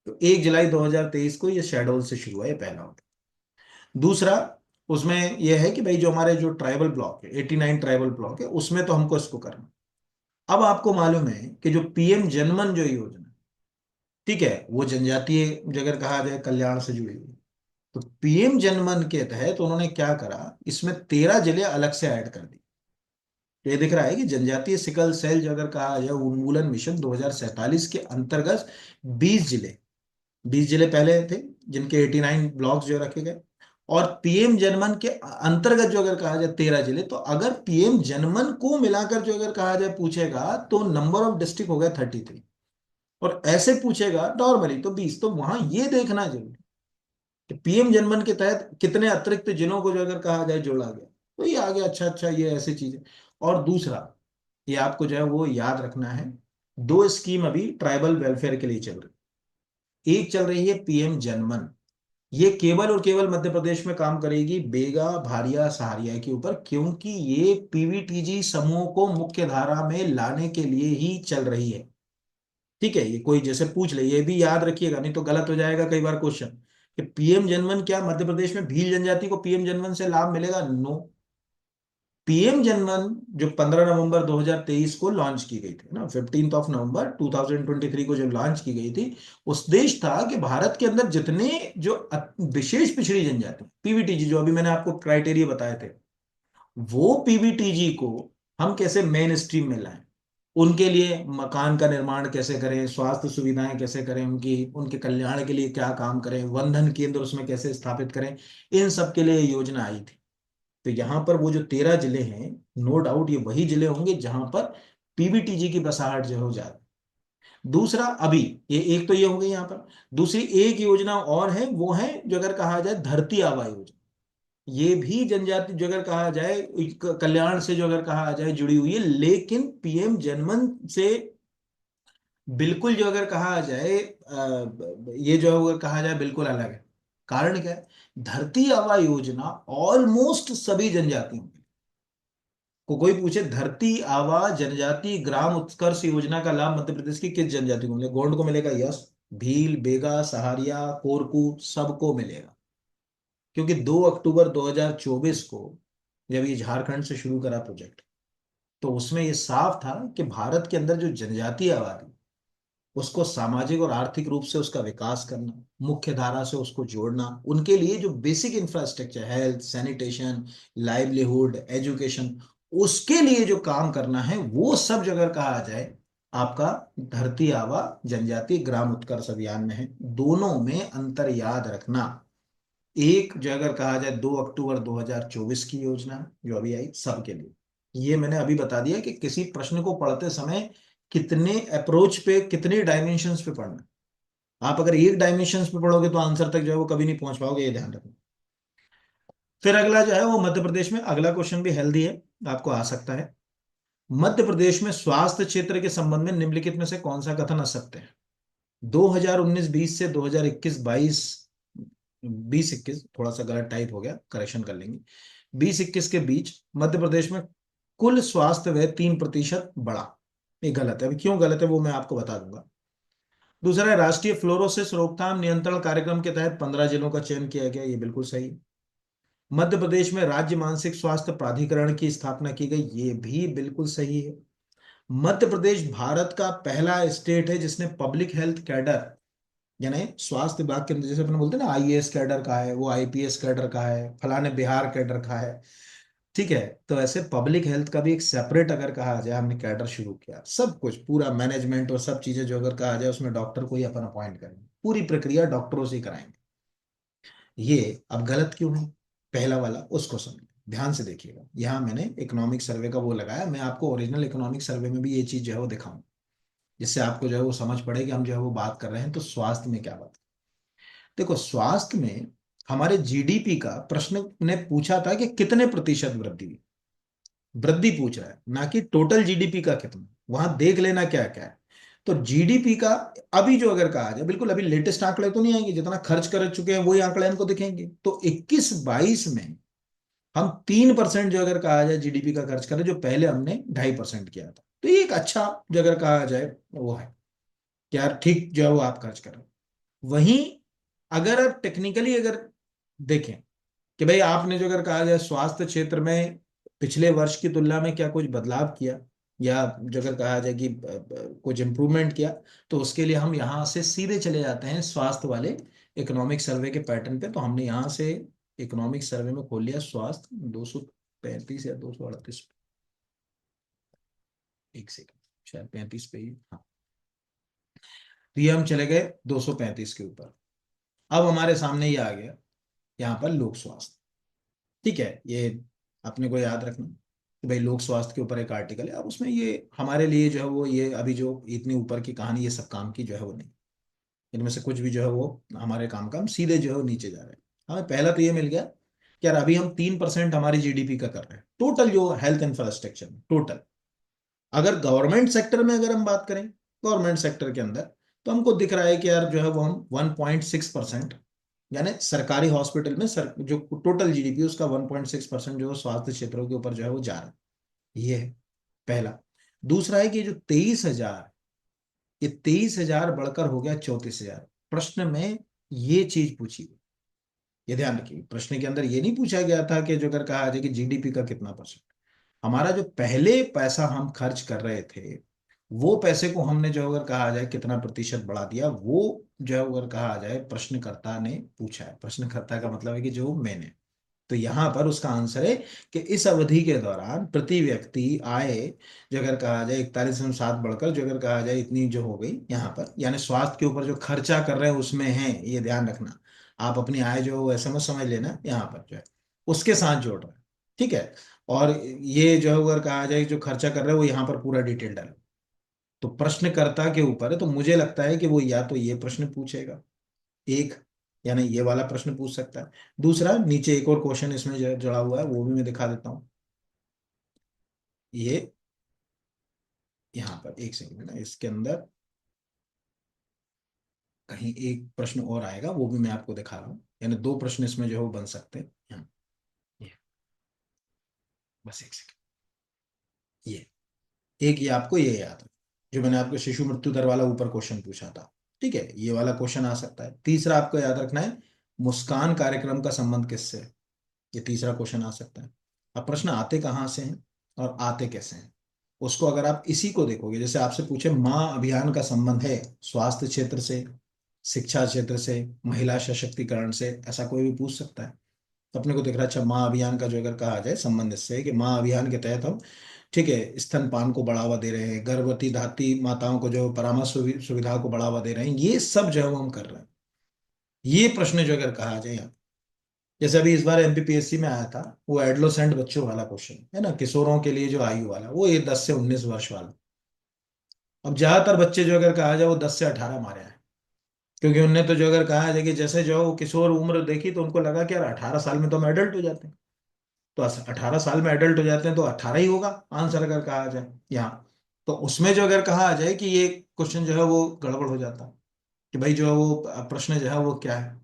तो 1 जुलाई 2023 को ये शहडोल से शुरू हुआ, ये पहला होता है। दूसरा, उसमें यह है कि भाई जो हमारे जो ट्राइबल ब्लॉक है, 89 ट्राइबल ब्लॉक है, उसमें तो हमको इसको करना। अब आपको मालूम है कि जो पीएम जनमन जो योजना, ठीक है, वो जनजातीय अगर कहा जाए कल्याण से जुड़ी हुई। तो पीएम जनमन के तहत उन्होंने क्या करा, इसमें 13 जिले अलग से ऐड कर दिए। तो ये दिख रहा है कि जनजातीय सिकल सेल जो अगर कहा जाए उन्मूलन मिशन 2047 के अंतर्गत 20 जिले, 20 जिले पहले थे जिनके 89 ब्लॉक्स जो रखे गए। और पीएम जनमन के अंतर्गत जो अगर कहा जाए 13 जिले, तो अगर पीएम जनमन को मिलाकर जो अगर कहा जाए पूछेगा तो नंबर ऑफ डिस्ट्रिक्ट हो गया 33। और ऐसे पूछेगा नॉर्मली तो 20। तो वहां ये देखना जरूरी कि पीएम जनमन के तहत कितने अतिरिक्त जिलों को जो अगर कहा जाए जोड़ा गया। तो ये आ गया, अच्छा अच्छा, ये ऐसी चीज है। और दूसरा, ये आपको जो है वो याद रखना है, दो स्कीम अभी ट्राइबल वेलफेयर के लिए चल रही। एक चल रही है पीएम जनमन। ये केवल और केवल मध्य प्रदेश में काम करेगी, बेगा, भारिया, सहारिया के ऊपर, क्योंकि ये पीवीटीजी समूह को मुख्य धारा में लाने के लिए ही चल रही है। ठीक है, ये कोई जैसे पूछ ले, ये भी याद रखिएगा, नहीं तो गलत हो जाएगा कई बार क्वेश्चन कि पीएम जनमन क्या मध्य प्रदेश में भील जनजाति को पीएम जनमन से लाभ मिलेगा? नो। पीएम जनमन जो 15 नवंबर 2023 को लॉन्च की गई थी ना, 15 नवंबर 2023 को जब लॉन्च की गई थी, उद्देश्य था कि भारत के अंदर जितने जो विशेष पिछड़ी जनजाति पीवीटीजी, जो अभी मैंने आपको क्राइटेरिया बताए थे, वो पीवीटीजी को हम कैसे मेन स्ट्रीम में लाएं। उनके लिए मकान का निर्माण कैसे करें, स्वास्थ्य सुविधाएं कैसे करें, उनकी उनके कल्याण के लिए क्या काम करें, वंदन केंद्र उसमें कैसे स्थापित करें, इन सब के लिए योजना आई थी। तो यहाँ पर वो जो 13 जिले हैं, नो डाउट ये वही जिले होंगे जहां पर पीबीटीजी की बसाहट जो है हो जाए। दूसरा, अभी ये एक तो ये हो गई यहाँ पर। दूसरी एक योजना और है, वो है जो अगर कहा जाए धरती आबा योजना। ये भी जनजाति जो अगर कहा जाए कल्याण से जो अगर कहा जाए जुड़ी हुई है, लेकिन पीएम जनमन से बिल्कुल जो अगर कहा जाए ये जो अगर कहा जाए बिल्कुल अलग है। कारण क्या है, धरती आबा योजना ऑलमोस्ट सभी जनजातियों को, कोई पूछे धरती आबा जनजाति ग्राम उत्कर्ष योजना का लाभ मध्य प्रदेश की किस जनजाति को मिलेगा? गोंड को मिलेगा, यस। भील, बेगा, सहारिया, कोरकू, सबको मिलेगा। क्योंकि 2 अक्टूबर 2024 को जब ये झारखंड से शुरू करा प्रोजेक्ट, तो उसमें ये साफ था कि भारत के अंदर जो जनजातीय आबादी उसको सामाजिक और आर्थिक रूप से उसका विकास करना, मुख्य धारा से उसको जोड़ना, उनके लिए जो basic infrastructure, health, sanitation, livelihood, education, उसके लिए जो काम करना है, वो सब जो अगर कहा जाए आपका धरती आबा जनजाति ग्राम उत्कर्ष अभियान में है। दोनों में अंतर याद रखना। एक जो अगर कहा जाए 2 अक्टूबर 2024 की योजना है, जो अभी आई सबके लिए। ये मैंने अभी बता दिया कि किसी प्रश्न को पढ़ते समय कितने अप्रोच पे, कितने डायमेंशंस पे पढ़ना है। आप अगर एक डायमेंशंस पे पढ़ोगे तो आंसर तक जो है वो कभी नहीं पहुंच पाओगे, ये ध्यान रखना। फिर अगला जो है वो मध्य प्रदेश में, अगला क्वेश्चन भी हेल्दी है, आपको आ सकता है। मध्य प्रदेश में स्वास्थ्य क्षेत्र के संबंध में निम्नलिखित में से कौन सा कथन असत्य है? 2019-20 से 2021-22, 20-21 थोड़ा सा गलत टाइप हो गया, करेक्शन कर लेंगे। 20-21 के बीच मध्य प्रदेश में कुल स्वास्थ्य व्यय 3% बढ़ा। ये गलत है। अभी क्यों गलत है वो मैं आपको बता दूंगा। दूसरा है, राष्ट्रीय फ्लोरोसिस रोकथाम नियंत्रण कार्यक्रम के तहत 15 जिलों का चयन किया गया। ये बिल्कुल सही है। मध्य प्रदेश में राज्य मानसिक स्वास्थ्य प्राधिकरण की स्थापना की गई। ये भी बिल्कुल सही है। मध्य प्रदेश भारत का पहला स्टेट है जिसने पब्लिक हेल्थ कैडर, यानी स्वास्थ्य विभाग के अंदर, जैसे अपन बोलते हैं ना आईएएस कैडर का है, वो आईपीएस कैडर का है, फलाने बिहार कैडर का है, ठीक है। तो ऐसे पब्लिक हेल्थ का भी एक सेपरेट अगर कहा जाए हमने कैडर शुरू किया, सब कुछ पूरा मैनेजमेंट और सब चीजें जो अगर कहा जाए उसमें डॉक्टर को ही अपन अपॉइंट करेंगे, पूरी प्रक्रिया डॉक्टरों से ही कराएंगे। ये अब गलत क्यों है? पहला वाला उसको समझिए, ध्यान से देखिएगा। यहाँ मैंने इकोनॉमिक सर्वे का वो लगाया, मैं आपको ओरिजिनल इकोनॉमिक सर्वे में भी ये चीज जो है वो दिखाऊं, जिससे आपको जो है वो समझ पड़े कि हम जो है वो बात कर रहे हैं तो स्वास्थ्य में क्या बात। देखो स्वास्थ्य में हमारे जीडीपी का प्रश्न ने पूछा था कि कितने प्रतिशत वृद्धि हुई। वृद्धि पूछ रहा है, ना कि टोटल जीडीपी का कितना। वहां देख लेना क्या क्या है। तो जीडीपी का अभी जो अगर कहा जाए, बिल्कुल अभी लेटेस्ट आंकड़े तो नहीं आएंगे, जितना खर्च कर चुके हैं वही आंकड़े हमको दिखेंगे। तो 21-22 में हम 3% जो अगर कहा जाए जीडीपी का खर्च करें, जो पहले हमने 2.5% किया था। तो ये एक अच्छा जो अगर कहा जाए वो है कि यार ठीक जो है वो आप खर्च करें। वहीं अगर आप टेक्निकली अगर देखें कि भाई आपने जो अगर कहा जाए स्वास्थ्य क्षेत्र में पिछले वर्ष की तुलना में क्या कुछ बदलाव किया, या जो अगर कहा जाए कि कुछ इंप्रूवमेंट किया, तो उसके लिए हम यहाँ से सीधे चले जाते हैं स्वास्थ्य वाले इकोनॉमिक सर्वे के पैटर्न पे। तो हमने यहाँ से इकोनॉमिक सर्वे में खोल लिया स्वास्थ्य 235 या 238, एक सेकंड, शायद 35 पे ही, हाँ। तो ये हम चले गए 235 के ऊपर। अब हमारे सामने ये आ गया यहाँ पर लोक स्वास्थ्य, ठीक है। ये अपने को याद रखना कि भाई लोक स्वास्थ्य के ऊपर एक आर्टिकल है। अब उसमें ये हमारे लिए जो है वो, ये अभी जो इतनी ऊपर की कहानी, ये सब काम की जो है वो नहीं, इनमें से कुछ भी जो है वो हमारे काम का, हम सीधे जो है वो नीचे जा रहे हैं। हमें पहला तो ये मिल गया कि यार अभी हम 3% हमारी जीडीपी का कर रहे हैं टोटल जो हेल्थ इंफ्रास्ट्रक्चर में टोटल। अगर गवर्नमेंट सेक्टर में अगर हम बात करें, गवर्नमेंट सेक्टर के अंदर, तो हमको दिख रहा है कि यार जो है वो हम 1.6%, यानी सरकारी हॉस्पिटल में जो टोटल जीडीपी उसका 1.6% जो है स्वास्थ्य क्षेत्रों के ऊपर जो है वो जा रहा है। ये है पहला। दूसरा है कि जो 23,000, ये 23,000 बढ़कर हो गया 34,000। प्रश्न में ये चीज पूछी गई, ये ध्यान रखिए, प्रश्न के अंदर ये नहीं पूछा गया था कि जो अगर कहा जाए कि जीडीपी का कितना परसेंट। हमारा जो पहले पैसा हम खर्च कर रहे थे, वो पैसे को हमने जो अगर कहा जाए कितना प्रतिशत बढ़ा दिया, वो जो है अगर कहा जाए प्रश्नकर्ता ने पूछा है। प्रश्नकर्ता का मतलब है कि जो मैंने, तो यहां पर उसका आंसर है कि इस अवधि के दौरान प्रति व्यक्ति आय जो अगर कहा जाए 41.7 बढ़कर जो अगर कहा जाए इतनी जो हो गई यहाँ पर, यानी स्वास्थ्य के ऊपर जो खर्चा कर रहे हैं उसमें है, ये ध्यान रखना। आप अपनी आय जो ऐसे मत समझ लेना, यहाँ पर जो है उसके साथ जोड़ रहे हैं, ठीक है। और ये जो अगर कहा जाए जो खर्चा कर रहे हैं वो यहाँ पर पूरा डिटेल डालो। तो प्रश्नकर्ता के ऊपर है, तो मुझे लगता है कि वो या तो ये प्रश्न पूछेगा एक, यानी ये वाला प्रश्न पूछ सकता है। दूसरा नीचे एक और क्वेश्चन इसमें जड़ा हुआ है, वो भी मैं दिखा देता हूँ। ये यहाँ पर एक सेकंड ना, इसके अंदर कहीं एक प्रश्न और आएगा, वो भी मैं आपको दिखा रहा हूँ। यानी दो प्रश्न इसमें जो है वो बन सकते हैं यहाँ। ये बस एक सेकंड, ये एक, ये आपको ये याद है जो मैंने आपको शिशु मृत्यु दर वाला ऊपर क्वेश्चन पूछा था, ठीक है। ये वाला क्वेश्चन आ सकता है। तीसरा आपको याद रखना है, मुस्कान कार्यक्रम का संबंध किससे है? ये तीसरा क्वेश्चन आ सकता है। अब प्रश्न आते कहाँ से हैं और आते कैसे हैं, उसको अगर आप इसी को देखोगे, जैसे आपसे पूछे माँ अभियान का संबंध है स्वास्थ्य क्षेत्र से, शिक्षा क्षेत्र से, महिला सशक्तिकरण से, ऐसा कोई भी पूछ सकता है। तो अपने को दिख रहा है, अच्छा माँ अभियान का जो अगर कहा जाए संबंध इससे है कि माँ अभियान के तहत हम, ठीक है, स्तनपान को बढ़ावा दे रहे हैं, गर्भवती धात्री माताओं को जो परामर्श सुविधा को बढ़ावा दे रहे हैं, ये सब जो है वो हम कर रहे हैं। ये प्रश्न जो अगर कहा जाए यहाँ, जैसे अभी इस बार एमपीपीएससी में आया था, वो एडोलेसेंट बच्चों वाला क्वेश्चन है ना, किशोरों के लिए जो आयु वाला, वो ये 10 से 19 वर्ष वाला। अब ज्यादातर बच्चे जो अगर कहा जाए वो 10 से 18 मारे हैं, क्योंकि उनने तो जो अगर कहा जाए कि जैसे जो वो किशोर उम्र देखी तो उनको लगा कि यार 18 साल में तो हम एडल्ट हो जाते हैं, तो 18 साल में एडल्ट हो जाते हैं तो 18 ही होगा आंसर अगर कहा जाए यहाँ। तो उसमें जो अगर कहा जाए कि ये क्वेश्चन जो है वो गड़बड़ हो जाता, कि भाई जो है वो प्रश्न जो है वो क्या है,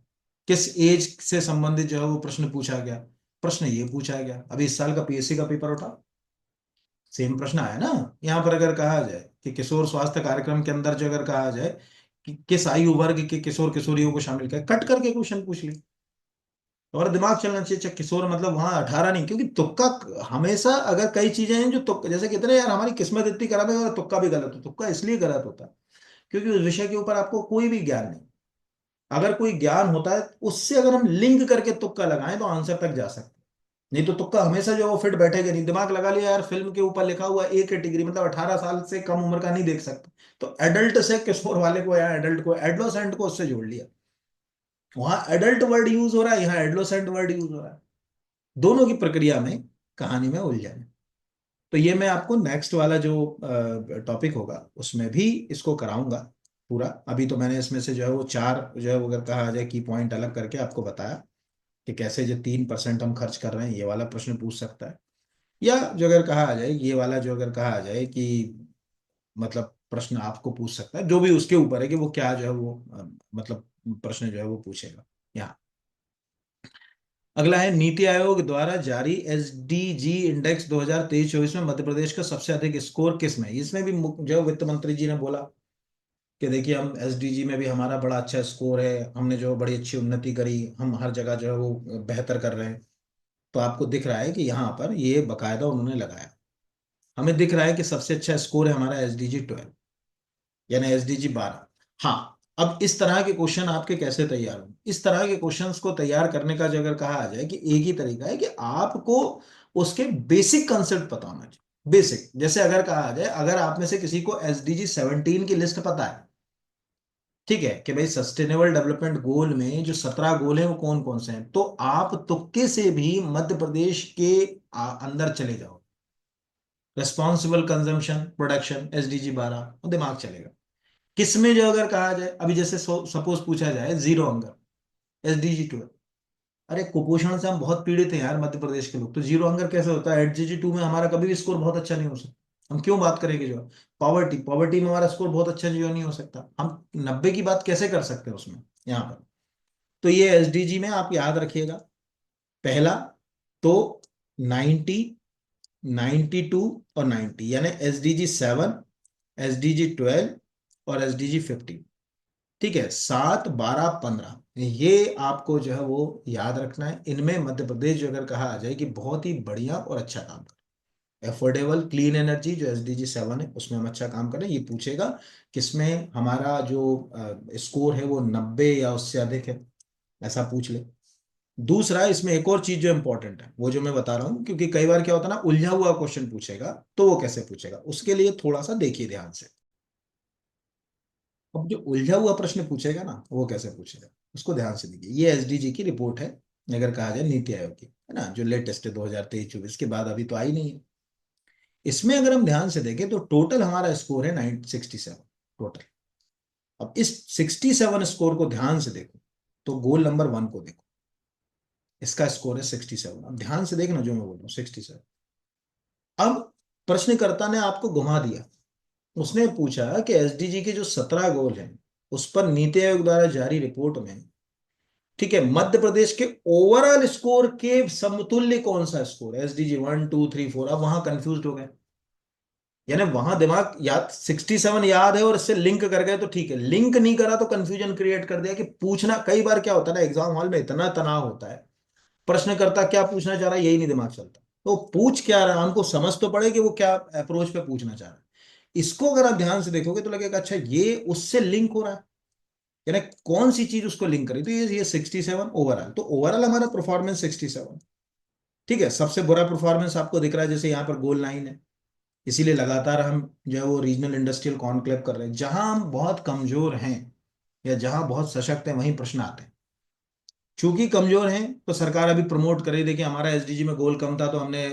किस एज से संबंधित जो है वो प्रश्न पूछा गया। प्रश्न ये पूछा गया, अभी इस साल का पीएससी का पेपर उठा, सेम प्रश्न आया ना। यहाँ पर अगर कहा जाए कि किशोर स्वास्थ्य कार्यक्रम के अंदर जो अगर कहा जाए कि किस आयु वर्ग के किशोर किशोरियों को शामिल किया, कट करके क्वेश्चन पूछ लिया। और दिमाग चलना चाहिए, अच्छा किशोर मतलब वहां 18 नहीं, क्योंकि तुक्का हमेशा, अगर कई चीजें हैं जो तुक्का, जैसे कितने यार हमारी किस्मत इतनी खराब है और तुक्का भी गलत हो, तुक्का इसलिए गलत होता है क्योंकि उस विषय के ऊपर आपको कोई भी ज्ञान नहीं। अगर कोई ज्ञान होता है उससे अगर हम लिंक करके तुक्का लगाएं तो आंसर तक जा सकते हैं। नहीं तो तुक्का हमेशा जो है वो फिट बैठेगा नहीं। दिमाग लगा लिया यार फिल्म के ऊपर लिखा हुआ ए कैटेगरी मतलब 18 साल से कम उम्र का नहीं देख सकते, तो एडल्ट से किशोर वाले को या एडल्ट को एडोलेसेंट को उससे जोड़ लिया। वहां एडल्ट वर्ड यूज हो रहा है, यहाँ एडोलेसेंट वर्ड यूज हो रहा है। दोनों की प्रक्रिया में कहानी में उलझन है। तो ये मैं आपको नेक्स्ट वाला जो टॉपिक होगा उसमें भी इसको कराऊंगा पूरा। अभी तो मैंने इसमें से जो है वो चार जो है वो अगर कहा जाए की पॉइंट अलग करके आपको बताया कि कैसे जो 3% हम खर्च कर रहे हैं, ये वाला प्रश्न पूछ सकता है। या जो अगर कहा जाए ये वाला जो अगर कहा जाए कि मतलब प्रश्न आपको पूछ सकता है, जो भी उसके ऊपर है कि वो क्या जो है वो मतलब प्रश्न जो है वो पूछेगा यहाँ। अगला है नीति आयोग द्वारा जारी एसडीजी इंडेक्स 2023-24 में मध्य प्रदेश का सबसे अधिक स्कोर किस में। इसमें भी जो वित्त मंत्री जी ने बोला कि देखिए हम एसडीजी में भी हमारा बड़ा अच्छा स्कोर है, हमने जो बड़ी अच्छी उन्नति करी, हम हर जगह जो है वो बेहतर कर रहे हैं। तो आपको दिख रहा है कि यहाँ पर ये बकायदा उन्होंने लगाया। हमें दिख रहा है कि सबसे अच्छा स्कोर है हमारा एसडीजी 12, यानी एसडीजी 12। हाँ, अब इस तरह के क्वेश्चन आपके कैसे तैयार हों, इस तरह के क्वेश्चंस को तैयार करने का जो अगर कहा जाए कि एक ही तरीका है कि आपको उसके बेसिक कंसेप्ट पता होना चाहिए। बेसिक, जैसे अगर कहा जाए अगर आप में से किसी को एसडीजी 17 की लिस्ट पता है, ठीक है, कि भाई सस्टेनेबल डेवलपमेंट गोल में जो 17 गोल हैं वो कौन कौन से हैं, तो आप तुक्के से भी मध्य प्रदेश के अंदर चले जाओ। रेस्पॉन्सिबल कंजम्पशन प्रोडक्शन एसडीजी 12 और दिमाग चलेगा। किसमें जो अगर कहा जाए, अभी जैसे सपोज पूछा जाए जीरो हंगर एसडीजी 12, अरे कुपोषण से हम बहुत पीड़ित हैं यार मध्य प्रदेश के लोग, तो जीरो हंगर कैसे होता है, एसडीजी 2 में हमारा कभी भी स्कोर बहुत अच्छा नहीं हो सकता। हम क्यों बात करेंगे जो पॉवर्टी, पॉवर्टी में हमारा स्कोर बहुत अच्छा जो नहीं हो सकता, हम 90 की बात कैसे कर सकते हैं उसमें यहाँ पर। तो ये एसडीजी में आप याद रखिएगा, पहला तो 90, 92 और 90, यानी एसडीजी 7, एसडीजी 12 और एसडीजी 15। ठीक है, 7, 12, 15, ये आपको जो है वो याद रखना है। इनमें मध्य प्रदेश जो अगर कहा आ जाए कि बहुत ही बढ़िया और अच्छा काम कर, एफोर्डेबल क्लीन एनर्जी जो एसडीजी 7 है उसमें हम अच्छा काम करें, ये पूछेगा किसमें हमारा जो स्कोर है वो 90 या उससे अधिक है, ऐसा पूछ ले। दूसरा, इसमें एक और चीज जो इंपॉर्टेंट है वो जो मैं बता रहा हूं, क्योंकि कई बार क्या होता है ना, उलझा हुआ क्वेश्चन पूछेगा, तो वो कैसे पूछेगा उसके लिए थोड़ा सा देखिए ध्यान से। अब जो उलझा हुआ प्रश्न पूछेगा ना वो कैसे पूछेगा, उसको ध्यान से देखिए। ये एसडीजी की रिपोर्ट है, अगर कहा जाए नीति आयोग की, है ना, जो लेटेस्ट है 2023-24 के बाद अभी तो आई नहीं है। इसमें अगर हम ध्यान से देखें तो टोटल हमारा स्कोर है 967 टोटल। अब इस 67 स्कोर को ध्यान से देखो, तो गोल नंबर 1 को देखो, इसका स्कोर है 67। अब ध्यान से देखना जो मैं बोल रहा हूँ 67। अब प्रश्नकर्ता ने आपको घुमा दिया, उसने पूछा कि एसडीजी के जो 17 गोल हैं उस पर नीति आयोग द्वारा जारी रिपोर्ट में, ठीक है, मध्य प्रदेश के ओवरऑल स्कोर के समतुल्य कौन सा स्कोर है, एसडीजी 1, 2, 3, 4। अब वहां कंफ्यूज हो गए, यानी वहां दिमाग याद 67 याद है और इससे लिंक कर गए तो ठीक है, लिंक नहीं करा तो कंफ्यूजन क्रिएट कर दिया। कि पूछना कई बार क्या होता है ना, एग्जाम हॉल में इतना तनाव होता है, प्रश्नकर्ता क्या पूछना चाह रहा है यही नहीं दिमाग चलता, तो पूछ क्या रहा है, हमको समझ तो पड़े कि वो क्या अप्रोच पे पूछना चाह रहा है। इसको अगर आप ध्यान से देखोगे तो लगेगा अच्छा ये उससे लिंक हो रहा है, यानी कौन सी चीज उसको लिंक करी। तो ये 67 ओवरऑल, तो ओवरऑल हमारा परफॉर्मेंस 67। ठीक है, सबसे बुरा परफॉर्मेंस आपको दिख रहा है जैसे यहाँ पर गोल लाइन है। इसीलिए लगातार हम जो है वो रीजनल इंडस्ट्रियल कॉन्क्लेव कर रहे हैं। जहां हम बहुत कमजोर हैं या जहां बहुत सशक्त हैं वहीं प्रश्न आते हैं। चूंकि कमजोर हैं तो सरकार अभी प्रमोट करे, देखिए हमारा एसडीजी में गोल कम था तो हमने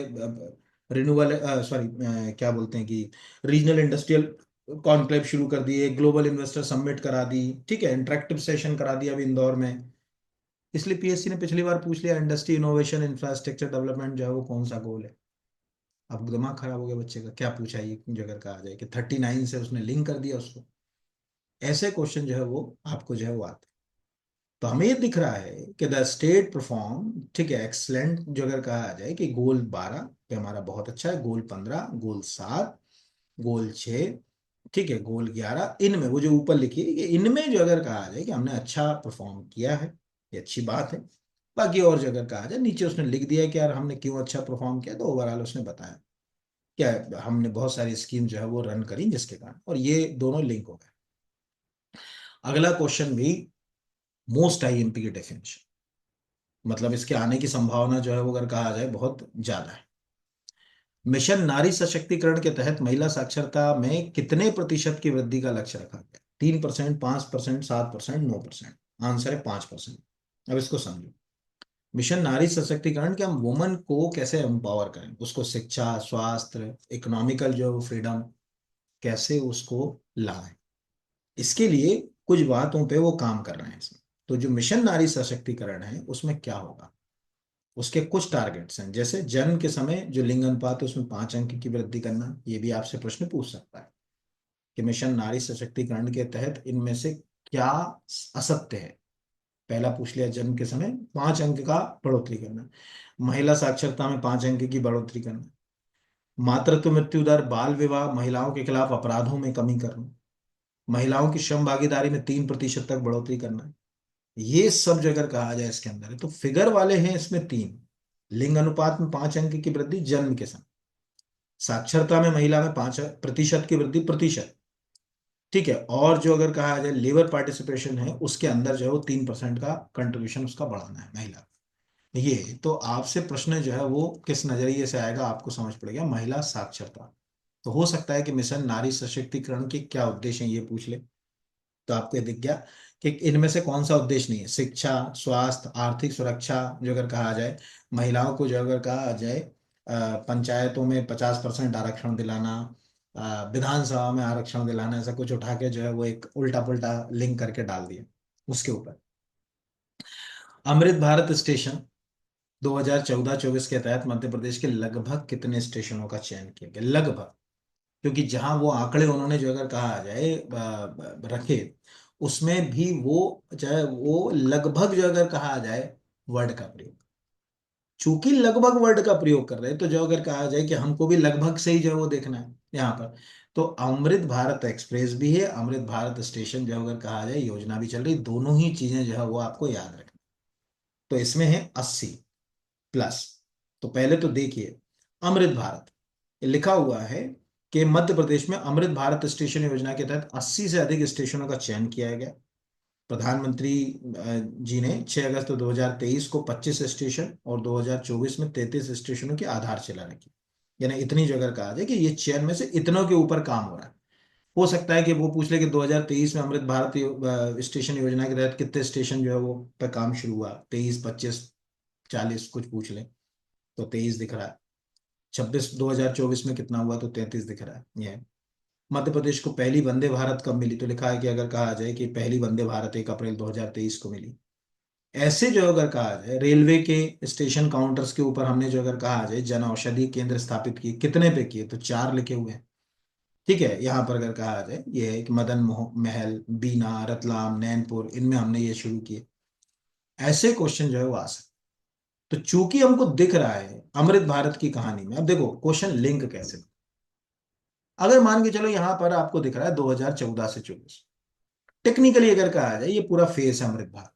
रिन्यूअल, सॉरी, क्या बोलते हैं कि रीजनल इंडस्ट्रियल कॉन्क्लेव शुरू कर दिए, ग्लोबल इन्वेस्टर समिट करा दी, ठीक है, इंटरेक्टिव सेशन करा दिया अभी इंदौर में। इसलिए पीएससी ने पिछली बार पूछ लिया इंडस्ट्री इनोवेशन इंफ्रास्ट्रक्चर डेवलपमेंट जो है वो कौन सा गोल है। अब दिमाग खराब हो गया बच्चे का, क्या पूछा ये जगह कहा जाए कि 39 से उसने लिंक कर दिया उसको। ऐसे क्वेश्चन जो है वो आपको जो है वो आते हैं। तो हमें ये दिख रहा है कि द स्टेट परफॉर्म, ठीक है, एक्सलेंट जो अगर कहा जाए कि गोल 12 पे हमारा बहुत अच्छा है, गोल 15, गोल 7, गोल 6, ठीक है, गोल 11, इनमें वो जो ऊपर लिखी है कि इनमें जो अगर कहा जाए कि हमने अच्छा परफॉर्म किया है, ये अच्छी बात है। बाकी और जो अगर कहा जाए नीचे उसने लिख दिया है कि यार हमने क्यों अच्छा परफॉर्म किया, तो ओवरऑल उसने बताया क्या हमने बहुत सारी स्कीम जो है वो रन करी जिसके कारण, और ये दोनों लिंक हो गए। अगला क्वेश्चन भी मोस्ट आईएमपी की डेफिनेशन, मतलब इसके आने की संभावना जो है वो अगर कहा जाए बहुत ज्यादा है। मिशन नारी सशक्तिकरण के तहत महिला साक्षरता में कितने प्रतिशत की वृद्धि का लक्ष्य रखा गया? 3%, 5%, 7%, 9%? आंसर है 5%। अब इसको समझो। मिशन नारी सशक्तिकरण के हम वुमन को कैसे एम्पावर करें, उसको शिक्षा, स्वास्थ्य, इकोनॉमिकल जो फ्रीडम, कैसे उसको लाएं, इसके लिए कुछ बातों पे वो काम कर रहे हैं इसमें। तो जो मिशन नारी सशक्तिकरण है उसमें क्या होगा, उसके कुछ टारगेट्स हैं, जैसे जन्म के समय जो लिंग अनुपात है उसमें 5 अंक की वृद्धि करना। ये भी आपसे प्रश्न पूछ सकता है कि मिशन नारी सशक्तिकरण के तहत इनमें से क्या असत्य है। पहला पूछ लिया, जन्म के समय 5 अंक का बढ़ोतरी करना, महिला साक्षरता में 5 अंक की बढ़ोतरी करना, मातृत्व मृत्यु दर, बाल विवाह, महिलाओं के खिलाफ अपराधों में कमी करना, महिलाओं की श्रम भागीदारी में 3% तक बढ़ोतरी करना। ये सब जो अगर कहा जाए इसके अंदर है तो फिगर वाले हैं इसमें तीन। लिंग अनुपात में 5 अंक की वृद्धि जन्म के समय, साक्षरता में महिला में 5% की वृद्धि, प्रतिशत, ठीक है, और जो अगर कहा जाए लेबर पार्टिसिपेशन है उसके अंदर जो है वो 3% का कंट्रीब्यूशन उसका बढ़ाना है महिला। ये तो आपसे प्रश्न जो है वो किस नजरिए से आएगा आपको समझ पड़ेगा, महिला साक्षरता। तो हो सकता है कि मिशन नारी सशक्तिकरण के क्या उद्देश्य हैं ये पूछ ले, तो आपको ये दिख गया कि इनमें से कौन सा उद्देश्य नहीं है। शिक्षा, स्वास्थ्य, आर्थिक सुरक्षा जो अगर कहा जाए, महिलाओं को जो अगर कहा जाए पंचायतों में 50% आरक्षण दिलाना, विधानसभा में आरक्षण दिलाना, ऐसा कुछ उठा के जो है वो एक उल्टा पुल्टा लिंक करके डाल दिया उसके ऊपर। अमृत भारत स्टेशन 2014-24 के तहत मध्य प्रदेश के लगभग कितने स्टेशनों का चयन किया गया, लगभग, क्योंकि जहां वो आंकड़े उन्होंने जो अगर कहा जाए रखे, उसमें भी वो चाहे वो लगभग जो अगर कहा जाए वर्ड का प्रयोग, चूंकि लगभग वर्ड का प्रयोग कर रहे हैं तो जो अगर कहा जाए कि हमको भी लगभग से ही जो है वो देखना है यहाँ पर। तो अमृत भारत एक्सप्रेस भी है, अमृत भारत स्टेशन जो अगर कहा जाए योजना भी चल रही, दोनों ही चीजें जो है वो आपको याद रखना। तो इसमें है 80+। तो पहले तो देखिए, अमृत भारत लिखा हुआ है कि मध्य प्रदेश में अमृत भारत स्टेशन योजना के तहत 80 से अधिक स्टेशनों का चयन किया गया। प्रधानमंत्री जी ने 6 अगस्त 2023 को 25 स्टेशन और 2024 में 33 स्टेशनों की आधारशिला रखी। यानी इतनी जगह कहा जाए कि ये चयन में से इतनों के ऊपर काम हो रहा है। हो सकता है कि वो पूछ ले कि 2023 में अमृत भारत स्टेशन योजना के तहत कितने स्टेशन जो है वो पे काम शुरू हुआ, 23, 25, 40 कुछ पूछ ले, तो 23 दिख रहा है। 26 2024 में कितना हुआ, तो 33 दिख रहा है। ये है। मध्य प्रदेश को पहली वंदे भारत कब मिली, तो लिखा है कि अगर कहा जाए कि पहली वंदे भारत 1 अप्रैल 2023 को मिली। ऐसे जो अगर कहा जाए रेलवे के स्टेशन काउंटर्स के ऊपर हमने जो अगर कहा जाए जन औषधि केंद्र स्थापित किए, कितने पे किए, तो 4 लिखे हुए हैं। ठीक है, यहाँ पर अगर कहा जाए ये है कि महल, बीना, रतलाम, नैनपुर, इनमें हमने ये शुरू किए। ऐसे क्वेश्चन जो है वो आ सकते। तो चूंकि हमको दिख रहा है अमृत भारत की कहानी में, अब देखो क्वेश्चन लिंक कैसे, अगर मान के चलो यहां पर आपको दिख रहा है 2014 से 24, टेक्निकली अगर कहा जाए ये पूरा फेस है अमृत भारत।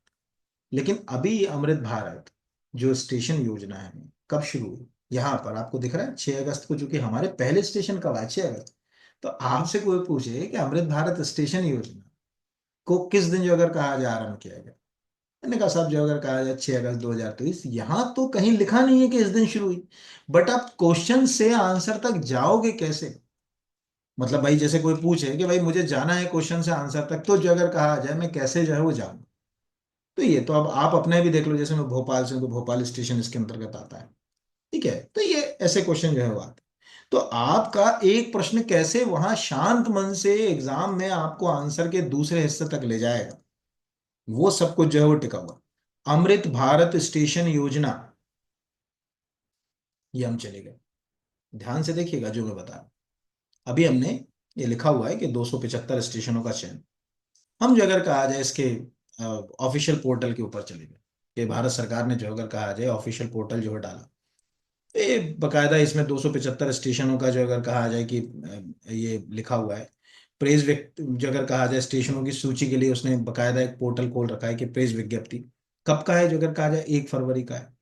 लेकिन अभी ये अमृत भारत जो स्टेशन योजना है कब शुरू हुई, यहाँ पर आपको दिख रहा है 6 अगस्त को, जो कि हमारे पहले स्टेशन कब आए, 6 अगस्त। तो आपसे कोई पूछे कि अमृत भारत स्टेशन योजना को किस दिन जो अगर कहा जाए आरंभ किया गया, मैंने कहा साहब जो अगर कहा जाए 6 अगस्त 2023, यहाँ तो कहीं लिखा नहीं है कि इस दिन शुरू हुई। बट आप क्वेश्चन से आंसर तक जाओगे कैसे? मतलब भाई जैसे कोई पूछे कि भाई मुझे जाना है क्वेश्चन से आंसर तक, तो जो अगर कहा जाए मैं कैसे जो है वो जाऊँ। तो ये तो अब आप अपने भी देख लो, जैसे मैं भोपाल से हूं तो भोपाल स्टेशन इसके अंतर्गत आता है। ठीक है, तो ये ऐसे क्वेश्चन जो है वो आते हैं। तो आपका एक प्रश्न कैसे वहां शांत मन से एग्जाम में आपको आंसर के दूसरे हिस्से तक ले जाएगा, वो सब कुछ जो है वो टिका हुआ। अमृत भारत स्टेशन योजना, ये हम चले गए। ध्यान से देखिएगा जो मैं बता रहा हूं। अभी हमने ये लिखा हुआ है कि 275 स्टेशनों का चयन। हम जो अगर कहा जाए इसके ऑफिशियल पोर्टल के ऊपर चले गए, कि भारत सरकार ने जो अगर कहा जाए ऑफिशियल पोर्टल जो है डाला, ये बकायदा इसमें 275 स्टेशनों का जो अगर कहा जाए कि ये लिखा हुआ है। प्रेस व्यक्ति जो अगर कहा जाए स्टेशनों की सूची के लिए उसने बकायदा एक पोर्टल खोल रखा है कि प्रेस विज्ञप्ति कब का है, जो अगर कहा जाए 1 फरवरी का है।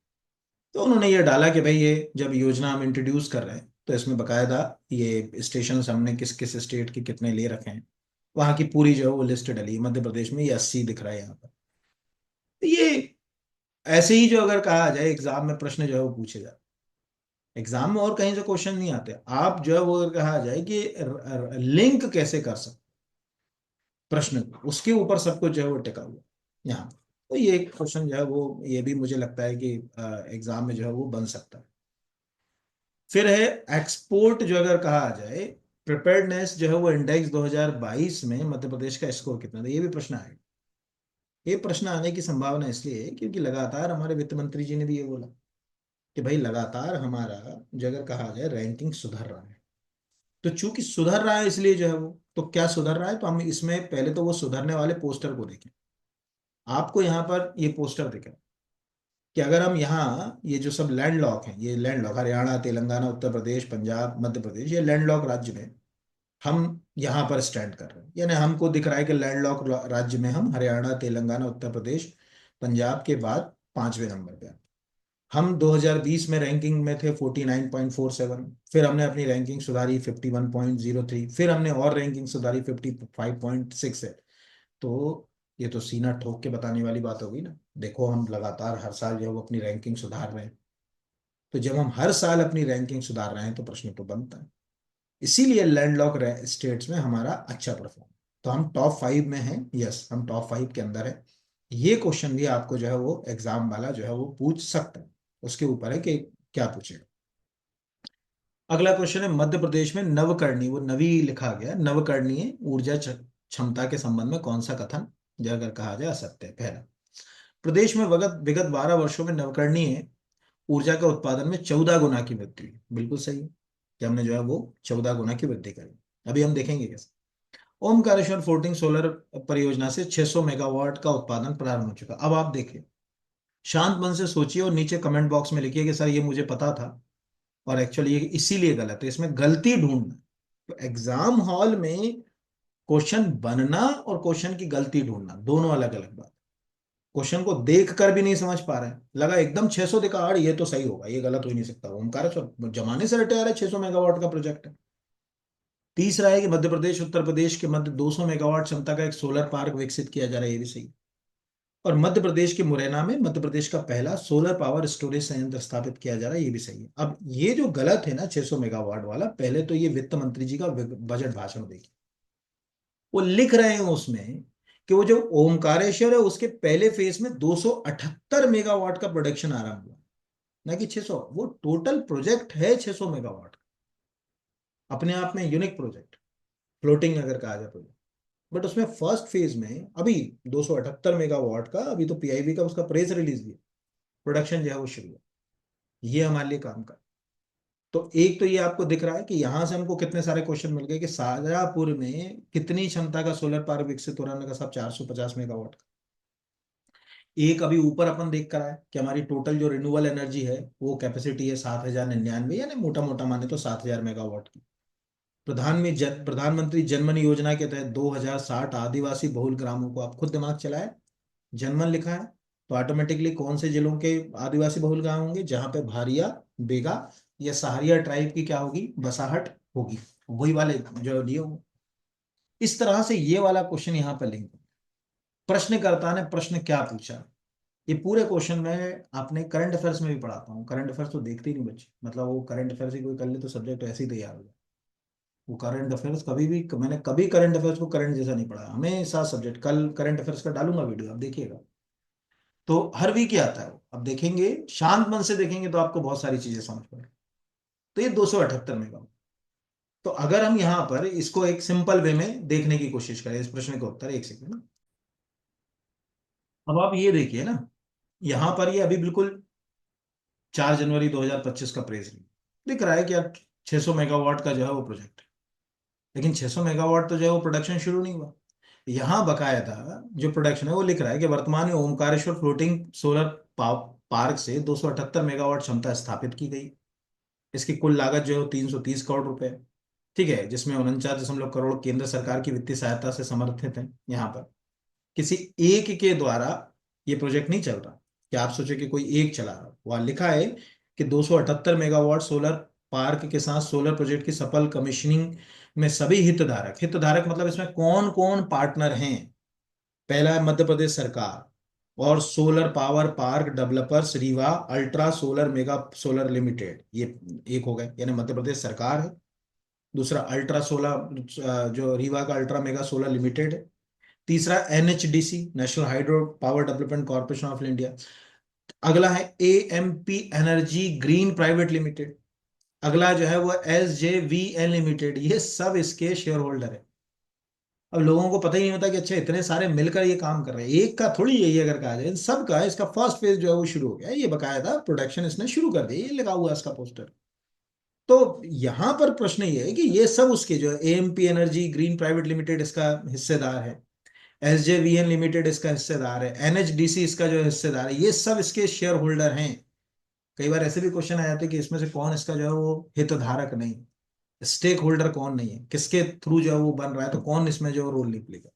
तो उन्होंने ये डाला कि भाई ये जब योजना हम इंट्रोड्यूस कर रहे हैं तो इसमें बकायदा ये स्टेशन हमने किस किस स्टेट के कितने ले रखे हैं, वहां की पूरी जो है वो लिस्ट डली है। मध्य प्रदेश में ये 80 दिख रहा है यहाँ पर। तो ये ऐसे ही जो अगर कहा जाए एग्जाम में प्रश्न जो है वो पूछे जाते, एग्जाम में और कहीं से क्वेश्चन नहीं आते। आप जो है वो अगर कहा जाए कि लिंक कैसे कर सकते प्रश्न को, उसके ऊपर सब कुछ जो है वो टिका हुआ यहाँ। तो ये एक क्वेश्चन जो है वो ये भी मुझे लगता है कि एग्जाम में जो है वो बन सकता है। फिर है एक्सपोर्ट जो अगर कहा जाए प्रिपेयर्डनेस जो है वो इंडेक्स 2022 में मध्य प्रदेश का स्कोर कितना था, ये भी प्रश्न आएगा। ये प्रश्न आने की संभावना इसलिए है क्योंकि लगातार हमारे वित्त मंत्री जी ने भी ये बोला कि भाई लगातार हमारा जो अगर कहा जाए रैंकिंग सुधर रहा है। तो चूंकि सुधर रहा है इसलिए जो है वो, तो क्या सुधर रहा है, तो हम इसमें पहले तो वो सुधरने वाले पोस्टर को देखें। आपको यहाँ पर ये पोस्टर दिखे कि अगर हम यहाँ ये जो सब लैंड लॉक हैं, ये लैंड लॉक हरियाणा तेलंगाना उत्तर प्रदेश पंजाब मध्य प्रदेश, ये लैंड लॉक राज्य में हम यहाँ पर स्टैंड कर रहे हैं। यानी हमको दिख रहा है कि लैंड लॉक राज्य में हम हरियाणा तेलंगाना उत्तर प्रदेश पंजाब के बाद 5वें नंबर पे हैं। हम 2020 में रैंकिंग में थे 49.47, फिर हमने अपनी रैंकिंग सुधारी 51.03, फिर हमने और रैंकिंग सुधारी 55.6 है। तो ये तो सीना ठोक के बताने वाली बात होगी ना, देखो हम लगातार हर साल जो है वो अपनी रैंकिंग सुधार रहे हैं। तो जब हम हर साल अपनी रैंकिंग सुधार रहे हैं तो प्रश्न तो बनता है। इसीलिए लैंडलॉक स्टेट्स में हमारा अच्छा परफॉर्म, तो हम टॉप 5 में हैं। यस, हम टॉप 5 के अंदर है। ये क्वेश्चन भी आपको जो है वो एग्जाम वाला जो है वो पूछ सकता है, उसके ऊपर है कि क्या पूछेगा। अगला क्वेश्चन है मध्य प्रदेश में नवकरणीय, वो नवी लिखा गया, नवकरणीय ऊर्जा क्षमता के संबंध में कौन सा कथन जो अगर कहा जाए असत्य है? पहला, प्रदेश में विगत विगत 12 वर्षों में नवकरणीय ऊर्जा के उत्पादन में 14 गुना की वृद्धि हुई। बिल्कुल सही है कि हमने जो है वो 14 गुना की वृद्धि करी। अभी हम देखेंगे कैसे। ओमकारेश्वर फ्लोटिंग सोलर परियोजना से 600 मेगावाट का उत्पादन प्रारंभ हो चुका। अब आप देखिए, शांत मन से सोचिए और नीचे कमेंट बॉक्स में लिखिए कि सर ये मुझे पता था और एक्चुअली ये इसीलिए गलत है, इसमें गलती ढूंढना। तो एग्जाम हॉल में क्वेश्चन बनना और क्वेश्चन की गलती ढूंढना दोनों अलग अलग बात। क्वेश्चन को देख कर भी नहीं समझ पा रहे हैं, लगा एकदम 600 दिखा और ये तो सही होगा, ये गलत हो ही नहीं सकता, ओमकारेश्वर जमाने से रिटायर है, 600 मेगावाट का प्रोजेक्ट है। तीसरा है कि मध्य प्रदेश उत्तर प्रदेश के मध्य 200 मेगावाट क्षमता का एक सोलर पार्क विकसित किया जा रहा है, ये भी सही। और मध्य प्रदेश के मुरैना में मध्य प्रदेश का पहला सोलर पावर स्टोरेज संयंत्र स्थापित किया जा रहा है, ये भी सही है। अब ये जो गलत है ना 600 मेगावाट वाला, पहले तो ये वित्त मंत्री जी का बजट भाषण देखिए। वो लिख रहे हैं उसमें कि वो जो ओमकारेश्वर है उसके पहले फेज में 278 मेगावाट का प्रोडक्शन आरंभ हुआ, ना कि 600। वो टोटल प्रोजेक्ट है 600 मेगावाट, अपने आप में यूनिक प्रोजेक्ट, फ्लोटिंग अगर कहा जाए प्रोजेक्ट। बट उसमें फर्स्ट फेज में अभी 278 मेगावाट का, अभी तो पीआईबी का उसका प्रेस रिलीज दिया, प्रोडक्शन जो है वो शुरू है। ये हमारे लिए काम का। तो एक तो ये आपको दिख रहा है कि यहां से हमको कितने सारे क्वेश्चन मिल गए कि शाहजहांपुर में कितनी क्षमता का सोलर पार्क विकसित हो रहा है, साहब 450 मेगावाट का। एक अभी ऊपर अपन देख कर आए कि हमारी टोटल जो रिन्यूएबल एनर्जी है वो कैपेसिटी है 7,099, यानी मोटा मोटा माने तो 7,000 मेगावाट की। प्रधानमंत्री जनमन योजना के तहत 2060 आदिवासी बहुल ग्रामों को, आप खुद दिमाग चलाए, जनमन लिखा है तो ऑटोमेटिकली कौन से जिलों के आदिवासी बहुल गांव होंगे, जहां पे भारिया, बेगा या सहारिया ट्राइब की क्या होगी, बसाहट होगी, वही वाले जो दिए होंगे। इस तरह से ये वाला क्वेश्चन यहाँ पर लिंक। प्रश्नकर्ता ने प्रश्न क्या पूछा, ये पूरे क्वेश्चन में आपने करंट अफेयर्स में भी पढ़ाता हूँ। करंट अफेयर्स तो देखते ही नहीं बच्चे, मतलब वो करंट अफेयर्स ही कोई कर ले तो सब्जेक्ट ऐसे ही तैयार हो जाए। वो करंट अफेयर्स कभी भी, मैंने कभी करंट अफेयर्स को करंट जैसा नहीं पढ़ा, हमेशा सब्जेक्ट। कल करंट अफेयर्स का डालूंगा वीडियो, आप देखिएगा। तो हर वीक ही आता है वो, अब देखेंगे शांत मन से देखेंगे तो आपको बहुत सारी चीजें समझ पड़े। तो ये 278 में का। तो अगर हम यहाँ पर इसको एक सिंपल वे में देखने की कोशिश करें, इस प्रश्न का उत्तर, एक सेकंड ना। अब आप ये देखिए ना, यहाँ पर ये अभी बिल्कुल 4 जनवरी 2025 का प्रेस रिलीज दिख रहा है कि यार 600 मेगावाट का जो है वो प्रोजेक्ट है। लेकिन 600 मेगावाट तो जो है वो प्रोडक्शन शुरू नहीं हुआ। यहाँ बकायदा जो प्रोडक्शन है वो लिख रहा है कि वर्तमान में ओमकारेश्वर फ्लोटिंग सोलर पार्क से 278 मेगावाट क्षमता स्थापित की गई। इसकी कुल लागत जो है वो 330 करोड़ रुपए है। ठीक है, जिसमें 49.करोड़ केंद्र सरकार की वित्तीय सहायता से समर्थित है। यहाँ पर किसी एक के द्वारा ये प्रोजेक्ट नहीं चल रहा कि आप सोचे कि कोई एक चला रहा। वहां लिखा है कि 278 मेगावाट सोलर पार्क के साथ सोलर प्रोजेक्ट की सफल कमीशनिंग में सभी हितधारक, हितधारक मतलब इसमें कौन कौन पार्टनर हैं। पहला है मध्य प्रदेश सरकार और solar power park developers Rewa ultra solar mega solar limited, ये एक हो गए, यानी मध्य प्रदेश सरकार है। दूसरा अल्ट्रा सोलर जो रीवा का अल्ट्रा मेगा सोलर लिमिटेड है। तीसरा NHDC national hydro power development corporation of India. अगला है AMP energy green private limited. अगला जो है वो एसजेवीएन लिमिटेड। ये सब इसके शेयर होल्डर है। अब लोगों को पता ही नहीं होता कि अच्छा इतने सारे मिलकर ये काम कर रहे हैं, एक का थोड़ी यही अगर कहा जाए, इन सब का इसका फर्स्ट फेज जो है वो शुरू हो गया है। ये बकायदा प्रोडक्शन इसने शुरू कर दिया, ये लगा हुआ है इसका पोस्टर। तो यहां पर प्रश्न ये है कि ये सब उसके जो है AMP energy green private limited इसका हिस्सेदार है, एसजेवीएन लिमिटेड इसका हिस्सेदार है, एनएचडीसी इसका जो हिस्सेदार है, ये सब इसके शेयर होल्डर हैं। कई बार ऐसे भी क्वेश्चन आ जाते हैं कि इसमें से कौन इसका जो है वो हितधारक नहीं, स्टेक होल्डर कौन नहीं है, किसके थ्रू जो है वो बन रहा है, तो कौन इसमें जो रोल निकलेगा।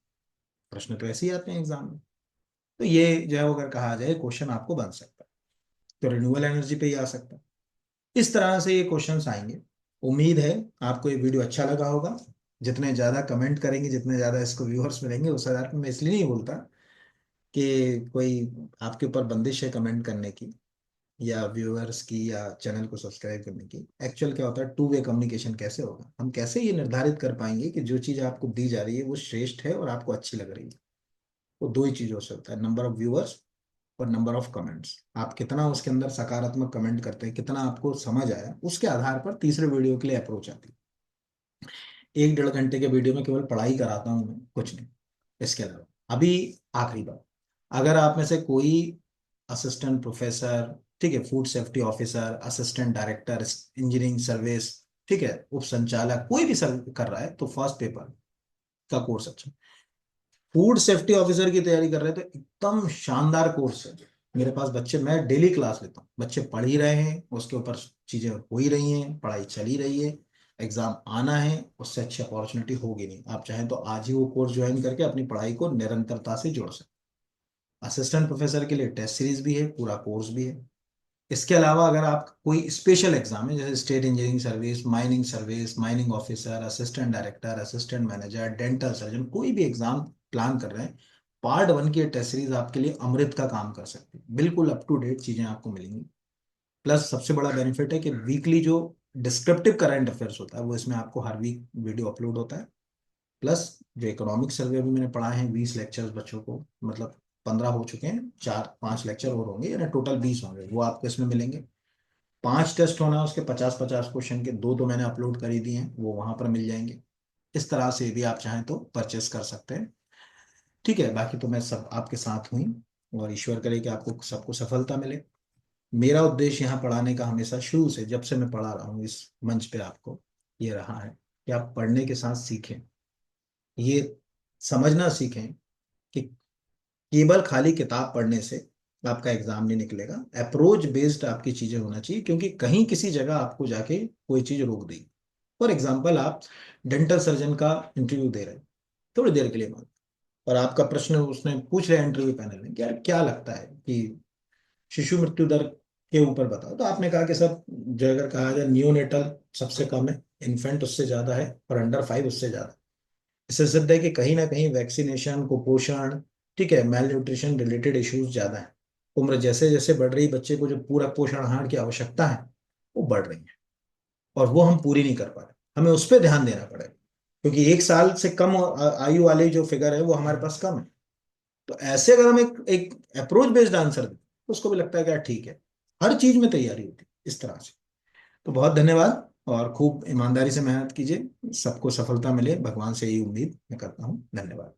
प्रश्न तो ऐसे ही आते हैं एग्जाम में। तो ये जो है वो अगर कहा जाए क्वेश्चन आपको बन सकता है, तो रिन्यूएबल एनर्जी पे ही आ सकता है। इस तरह से ये क्वेश्चंस आएंगे। उम्मीद है आपको ये वीडियो अच्छा लगा होगा। जितने ज्यादा कमेंट करेंगे, जितने ज्यादा इसको व्यूअर्स मिलेंगे, उस आधार पर मैं इसलिए नहीं बोलता कि कोई आपके ऊपर बंदिश है कमेंट करने की या व्यूअर्स की या चैनल को सब्सक्राइब करने की। एक्चुअल क्या होता है, टू वे कम्युनिकेशन कैसे होगा, हम कैसे ये निर्धारित कर पाएंगे कि जो चीज़ आपको दी जा रही है वो श्रेष्ठ है और आपको अच्छी लग रही है। वो दो ही चीज़ों से होता है, नंबर ऑफ व्यूअर्स और नंबर ऑफ कमेंट्स। आप कितना उसके अंदर सकारात्मक कमेंट करते हैं, कितना आपको समझ आया, उसके आधार पर तीसरे वीडियो के लिए अप्रोच आती है। 1 डेढ़ घंटे के वीडियो में केवल पढ़ाई कराता हूँ मैं, कुछ नहीं इसके अलावा। अभी आखिरी बात, अगर आप में से कोई असिस्टेंट प्रोफेसर, ठीक है, food safety officer, assistant director engineering service, ठीक है, उप संचालक, कोई भी सर्व कर रहा है तो फर्स्ट पेपर का कोर्स अच्छा। फूड सेफ्टी ऑफिसर की तैयारी कर रहे हैं तो एकदम शानदार कोर्स है। मेरे पास बच्चे, मैं डेली क्लास लेता हूँ, बच्चे पढ़ ही रहे हैं, उसके ऊपर चीजें हो ही रही हैं, पढ़ाई चल ही रही है, एग्जाम आना है, उससे अच्छी अपॉर्चुनिटी होगी नहीं। आप चाहें तो आज ही वो कोर्स ज्वाइन करके अपनी पढ़ाई को निरंतरता से जोड़ सकते हैं। असिस्टेंट प्रोफेसर के लिए टेस्ट सीरीज भी है, पूरा कोर्स भी है। इसके अलावा अगर आप कोई स्पेशल एग्जाम है, जैसे state engineering service, mining officer, assistant director, assistant manager, dental surgeon, कोई भी एग्जाम प्लान कर रहे हैं, पार्ट 1 की टेस्ट सीरीज आपके लिए अमृत का काम कर सकती है। बिल्कुल अप टू डेट चीजें आपको मिलेंगी। प्लस सबसे बड़ा बेनिफिट है कि वीकली जो डिस्क्रिप्टिव करंट अफेयर्स होता है वो इसमें आपको हर वीक वीडियो अपलोड होता है। प्लस जो इकोनॉमिक सर्वे भी मैंने पढ़ाए हैं 20 लेक्चर्स बच्चों को, मतलब 15 हो चुके हैं, 4 5 लेक्चर और होंगे, यानी टोटल 20 होंगे, वो आपको इसमें मिलेंगे। 5 टेस्ट होना है उसके, 50 50 क्वेश्चन के, दो तो मैंने अपलोड कर ही दिए हैं, वो वहां पर मिल जाएंगे। इस तरह से भी आप चाहें तो परचेस कर सकते हैं। ठीक है, बाकी तो मैं सब आपके साथ हुई, और ईश्वर करे कि आपको सबको सफलता मिले। मेरा उद्देश्य यहाँ पढ़ाने का हमेशा शुरू से, जब से मैं पढ़ा रहा हूँ इस मंच पे आपको, ये रहा है कि आप पढ़ने के साथ सीखें, ये समझना सीखें कि केवल खाली किताब पढ़ने से आपका एग्जाम नहीं निकलेगा। अप्रोच बेस्ड आपकी चीजें होना चाहिए, क्योंकि कहीं किसी जगह आपको जाके कोई चीज रोक देगी। फॉर एग्जाम्पल, आप डेंटल सर्जन का इंटरव्यू दे रहे हैं थोड़ी देर के लिए मान, और आपका प्रश्न उसने पूछ रहे इंटरव्यू पैनल में, क्या क्या लगता है कि शिशु मृत्यु दर के ऊपर बताओ। तो आपने कहा कि सर, जो अगर कहा जाए नियोनेटल सबसे कम है, इन्फेंट उससे ज्यादा है, और अंडर 5 उससे ज्यादा है। इससे सिद्ध है कि कहीं ना कहीं वैक्सीनेशन, कुपोषण, ठीक है, मेल न्यूट्रिशन रिलेटेड इश्यूज ज्यादा है। उम्र जैसे जैसे बढ़ रही, बच्चे को जो पूरक पोषण आहार की आवश्यकता है वो बढ़ रही है, और वो हम पूरी नहीं कर पा रहे। हमें उस पर ध्यान देना पड़ेगा, क्योंकि 1 साल से कम आयु वाले जो फिगर है वो हमारे पास कम है। तो ऐसे अगर हम एक एक अप्रोच बेस्ड आंसर दें तो उसको भी लगता है कि यार ठीक है, हर चीज में तैयारी होती है इस तरह से। तो बहुत धन्यवाद, और खूब ईमानदारी से मेहनत कीजिए, सबको सफलता मिले, भगवान से यही उम्मीद मैं करता हूँ। धन्यवाद।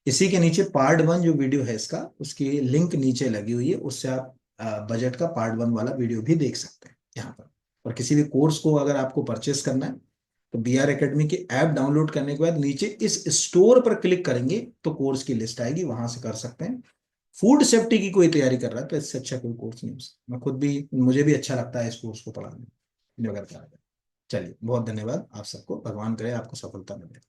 इसी के नीचे पार्ट 1 जो वीडियो है इसका, उसकी लिंक नीचे लगी हुई है, उससे आप बजट का पार्ट 1 वाला वीडियो भी देख सकते हैं यहाँ पर। और किसी भी कोर्स को अगर आपको परचेस करना है तो BR एकेडमी की ऐप डाउनलोड करने के बाद नीचे इस स्टोर पर क्लिक करेंगे तो कोर्स की लिस्ट आएगी, वहां से कर सकते हैं। फूड सेफ्टी की कोई तैयारी कर रहा है तो इससे अच्छा कोई कोर्स नहीं हो सकता। मैं खुद भी, मुझे भी अच्छा लगता है इस कोर्स को पढ़ाने में, जो अगर कहा जाए। चलिए, बहुत धन्यवाद आप सबको, भगवान करे आपको सफलता मिले।